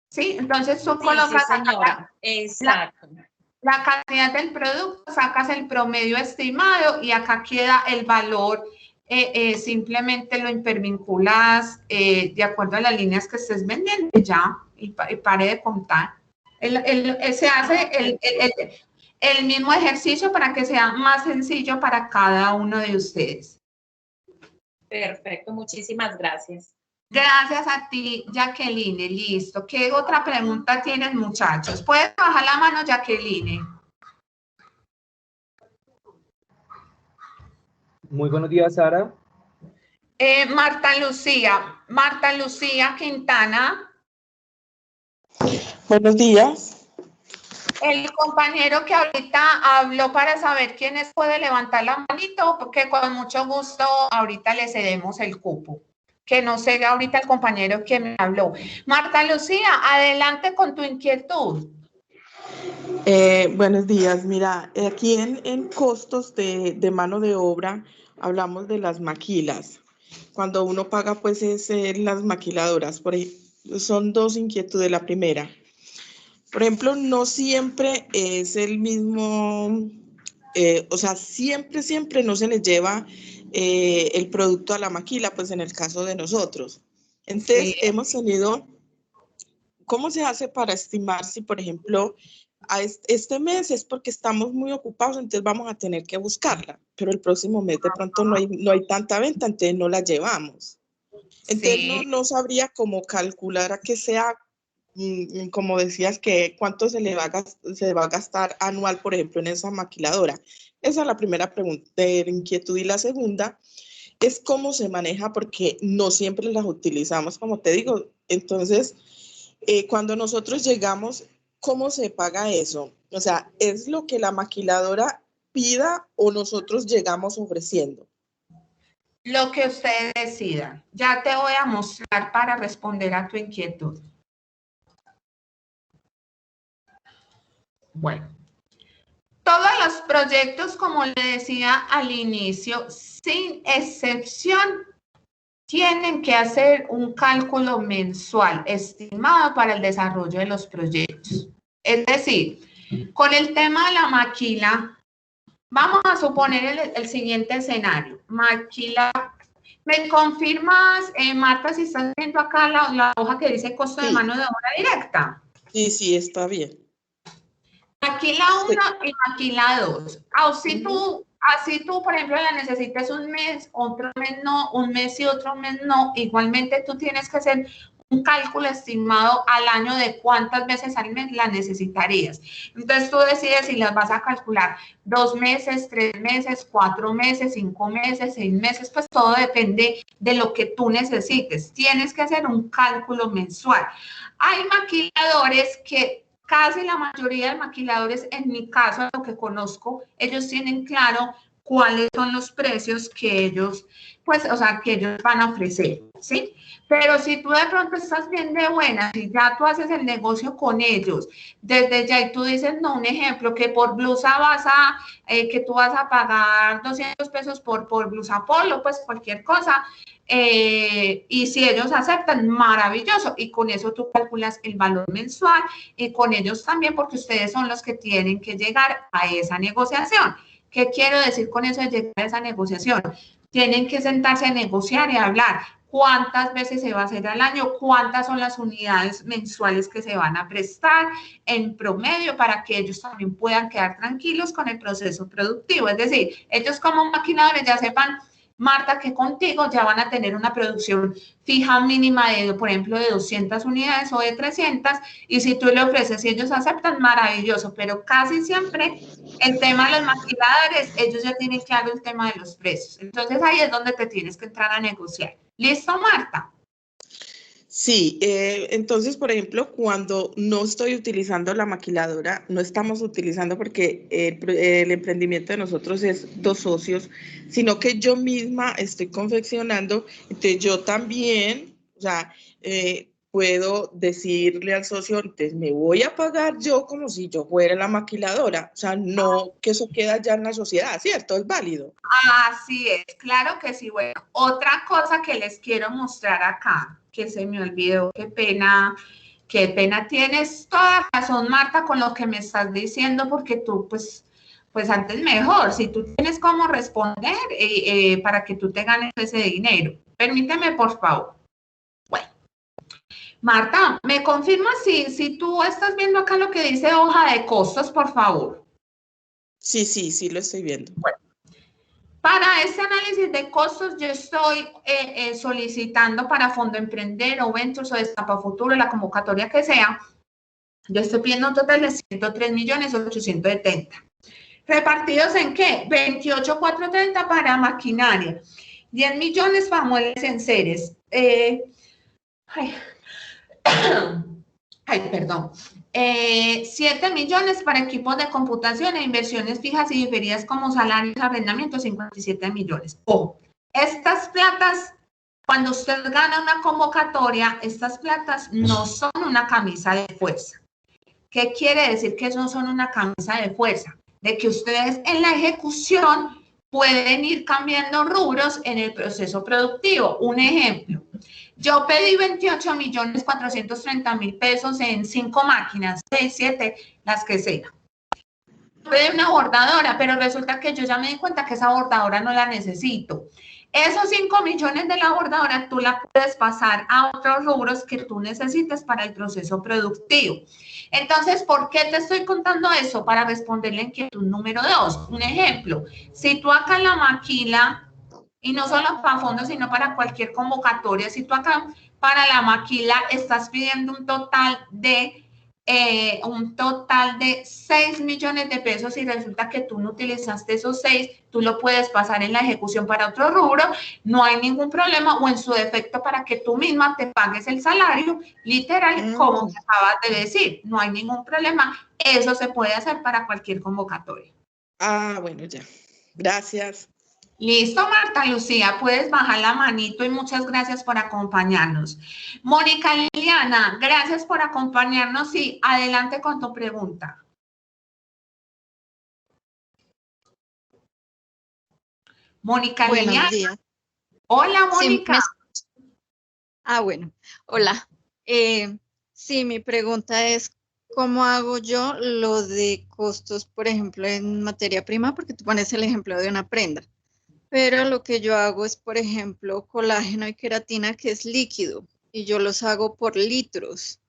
¿Sí? Entonces tú colocas señora. Exacto. La cantidad del producto, sacas el promedio estimado y acá queda el valor, simplemente lo hipervinculas de acuerdo a las líneas que estés vendiendo ya y pare de contar. Se hace el mismo ejercicio para que sea más sencillo para cada uno de ustedes. Perfecto, muchísimas gracias. Gracias a ti, Jacqueline. Listo. ¿Qué otra pregunta tienen, muchachos? ¿Puedes bajar la mano, Jacqueline? Muy buenos días, Sara. Marta Lucía Quintana. Buenos días. El compañero que ahorita habló para saber quiénes puede levantar la manito, porque con mucho gusto ahorita le cedemos el cupo. Que no sé ahorita el compañero que me habló. Marta Lucía, adelante con tu inquietud. Buenos días. Mira, aquí en costos de mano de obra hablamos de las maquilas. Cuando uno paga, pues es las maquiladoras. Son dos inquietudes. La primera, por ejemplo, no siempre es el mismo, o sea, siempre no se les lleva el producto a la maquila, pues en el caso de nosotros. Entonces, Sí. hemos tenido, ¿cómo se hace para estimar si, por ejemplo, a este mes es porque estamos muy ocupados, entonces vamos a tener que buscarla, pero el próximo mes de pronto no hay tanta venta, entonces no la llevamos. Entonces Sí. no sabría cómo calcular a que sea, como decías, que cuánto se va a gastar anual, por ejemplo, en esa maquiladora. Esa es la primera pregunta de inquietud. Y la segunda es cómo se maneja, porque no siempre las utilizamos, como te digo. Entonces, cuando nosotros llegamos, ¿cómo se paga eso? O sea, ¿es lo que la maquiladora pida o nosotros llegamos ofreciendo? Lo que ustedes decidan. Ya te voy a mostrar para responder a tu inquietud. Bueno, todos los proyectos, como le decía al inicio, sin excepción, tienen que hacer un cálculo mensual estimado para el desarrollo de los proyectos. Es decir, con el tema de la maquila, vamos a suponer el siguiente escenario. Maquila, ¿me confirmas, Marta, si estás viendo acá la hoja que dice costo de mano de obra directa? Sí, está bien. Maquila 1 y maquila 2. Así tú, por ejemplo, la necesitas un mes, otro mes no, un mes y otro mes no. Igualmente tú tienes que hacer un cálculo estimado al año de cuántas veces al mes la necesitarías. Entonces tú decides si las vas a calcular 2 meses, 3 meses, 4 meses, 5 meses, 6 meses, pues todo depende de lo que tú necesites. Tienes que hacer un cálculo mensual. Hay maquiladores que casi la mayoría de maquiladores, en mi caso, lo que conozco, ellos tienen claro cuáles son los precios que ellos, pues, o sea, que ellos van a ofrecer, ¿sí? Pero si tú de pronto estás bien de buena, si ya tú haces el negocio con ellos, desde ya y tú dices, no, un ejemplo, que por blusa que tú vas a pagar 200 pesos por blusa polo, pues cualquier cosa, y si ellos aceptan, maravilloso, y con eso tú calculas el valor mensual y con ellos también, porque ustedes son los que tienen que llegar a esa negociación. ¿Qué quiero decir con eso de llegar a esa negociación? Tienen que sentarse a negociar y hablar cuántas veces se va a hacer al año, cuántas son las unidades mensuales que se van a prestar en promedio para que ellos también puedan quedar tranquilos con el proceso productivo. Es decir, ellos como maquinadores ya sepan, Marta, que contigo ya van a tener una producción fija mínima de, por ejemplo, de 200 unidades o de 300, y si tú le ofreces y ellos aceptan, maravilloso, pero casi siempre el tema de los maquiladores, ellos ya tienen claro el tema de los precios. Entonces ahí es donde te tienes que entrar a negociar. ¿Listo, Marta? Sí, entonces, por ejemplo, cuando no estoy utilizando la maquiladora, no estamos utilizando porque el emprendimiento de nosotros es 2 socios, sino que yo misma estoy confeccionando, entonces yo también, o sea, puedo decirle al socio, entonces me voy a pagar yo como si yo fuera la maquiladora, o sea, no que eso queda ya en la sociedad, ¿cierto? Es válido. Así es, claro que sí. Bueno, otra cosa que les quiero mostrar acá, que se me olvidó, qué pena tienes toda razón, Marta, con lo que me estás diciendo, porque tú, pues antes mejor, si tú tienes cómo responder para que tú te ganes ese dinero. Permíteme, por favor. Bueno, Marta, ¿me confirmas si tú estás viendo acá lo que dice hoja de costos, por favor? Sí, lo estoy viendo. Bueno. Para este análisis de costos, yo estoy solicitando para Fondo Emprender o Ventures o Destapa Futuro, la convocatoria que sea, yo estoy pidiendo un total de 103.870.000. ¿Repartidos en qué? 28.430 para maquinaria, 10 millones para muebles y enseres. Perdón. 7 millones para equipos de computación e inversiones fijas y diferidas como salarios, arrendamientos, 57 millones. Ojo, estas platas, cuando usted gana una convocatoria, estas platas no son una camisa de fuerza. ¿Qué quiere decir que no son una camisa de fuerza? De que ustedes en la ejecución pueden ir cambiando rubros en el proceso productivo. Un ejemplo. Yo pedí 28.430.000 pesos en 5 máquinas, 6, 7, las que sea. Pedí una bordadora, pero resulta que yo ya me di cuenta que esa bordadora no la necesito. Esos 5 millones de la bordadora tú la puedes pasar a otros rubros que tú necesites para el proceso productivo. Entonces, ¿por qué te estoy contando eso? Para responder la inquietud número 2. Un ejemplo, si tú acá en la maquila, y no solo para fondos, sino para cualquier convocatoria, si tú acá para la maquila estás pidiendo un total de 6 millones de pesos y resulta que tú no utilizaste esos 6, tú lo puedes pasar en la ejecución para otro rubro, no hay ningún problema, o en su defecto para que tú misma te pagues el salario, literal, como te acabas de decir, no hay ningún problema, eso se puede hacer para cualquier convocatoria. Bueno, ya. Gracias. Listo, Marta Lucía, puedes bajar la manito y muchas gracias por acompañarnos. Mónica Liliana, gracias por acompañarnos y adelante con tu pregunta. Mónica Liliana. Buenos días. Hola, Mónica. Sí, bueno, hola. Sí, mi pregunta es, ¿cómo hago yo lo de costos, por ejemplo, en materia prima? Porque tú pones el ejemplo de una prenda. Pero lo que yo hago es, por ejemplo, colágeno y queratina, que es líquido, y yo los hago por litros.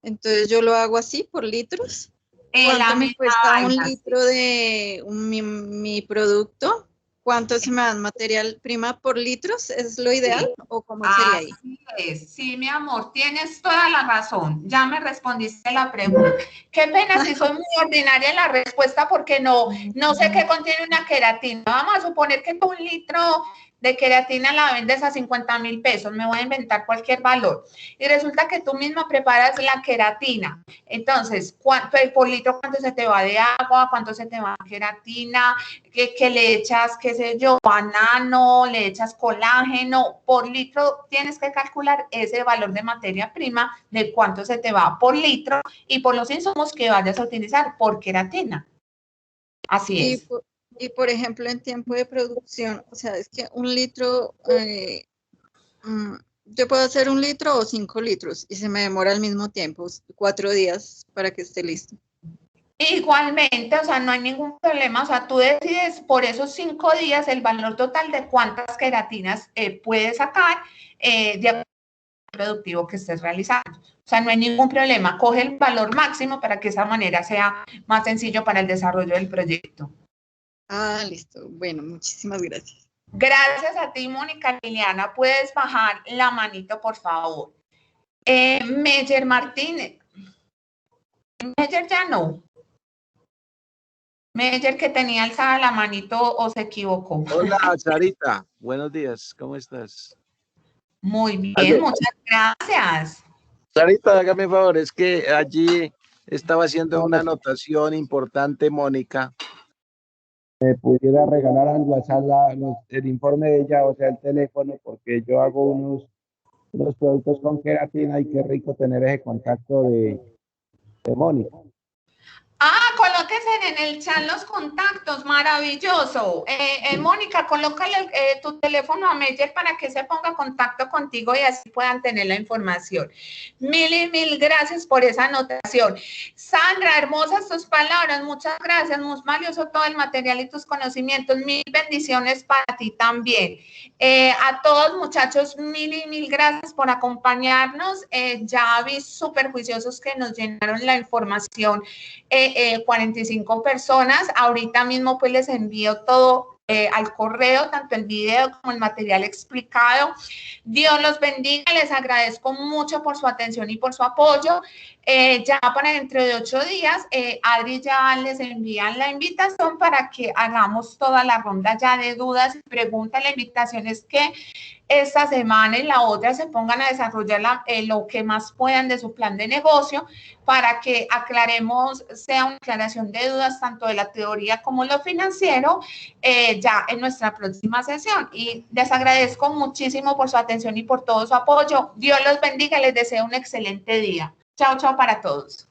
Entonces, yo lo hago así, por litros. ¿Cuánto me cuesta un litro de mi producto? ¿Cuánto se me da en material prima por litros? ¿Es lo ideal? ¿O cómo sería ahí? Así es. Sí, mi amor, tienes toda la razón. Ya me respondiste la pregunta. Qué pena si soy muy ordinaria en la respuesta porque no sé qué contiene una queratina. Vamos a suponer que 1 litro de queratina la vendes a 50.000 pesos. Me voy a inventar cualquier valor. Y resulta que tú misma preparas la queratina. Entonces, por litro, ¿cuánto se te va de agua? ¿Cuánto se te va de queratina? Que le echas, qué sé yo, banano, le echas colágeno, por litro tienes que calcular ese valor de materia prima de cuánto se te va por litro y por los insumos que vayas a utilizar por queratina. Así es. Y por ejemplo, en tiempo de producción, o sea, es que un litro, yo puedo hacer 1 litro o 5 litros y se me demora al mismo tiempo, 4 días para que esté listo. Igualmente, o sea, no hay ningún problema, o sea, tú decides por esos 5 días el valor total de cuántas queratinas puedes sacar de acuerdo al productivo que estés realizando. O sea, no hay ningún problema, coge el valor máximo para que esa manera sea más sencillo para el desarrollo del proyecto. Ah, listo. Bueno, muchísimas gracias. Gracias a ti, Mónica Liliana. Puedes bajar la manito, por favor. Meyer Martínez. Meyer ya no. Meyer, que tenía alzada la manito o se equivocó. Hola, Sarita. Buenos días. ¿Cómo estás? Muy bien, muchas gracias. Sarita, hágame un favor. Es que allí estaba haciendo una anotación importante, Mónica. ¿Me pudiera regalar al WhatsApp el informe de ella, o sea, el teléfono? Porque yo hago unos productos con queratina y qué rico tener ese contacto de Mónica. Colóquese en el chat los contactos, maravilloso. Mónica, colócale tu teléfono a Meyer para que se ponga en contacto contigo y así puedan tener la información. Mil gracias por esa anotación. Sandra, hermosas tus palabras, muchas gracias, muy valioso todo el material y tus conocimientos. Mil bendiciones para ti también. A todos, muchachos, mil gracias por acompañarnos. Ya vi súper juiciosos que nos llenaron la información. 45 personas. Ahorita mismo pues les envío todo al correo, tanto el video como el material explicado. Dios los bendiga, les agradezco mucho por su atención y por su apoyo. Ya para dentro de 8 días, Adri ya les envían la invitación para que hagamos toda la ronda ya de dudas y preguntas. La invitación es que esta semana y la otra se pongan a desarrollar lo que más puedan de su plan de negocio para que aclaremos, sea una aclaración de dudas tanto de la teoría como lo financiero ya en nuestra próxima sesión. Y les agradezco muchísimo por su atención y por todo su apoyo. Dios los bendiga, les deseo un excelente día. Chao, chao para todos.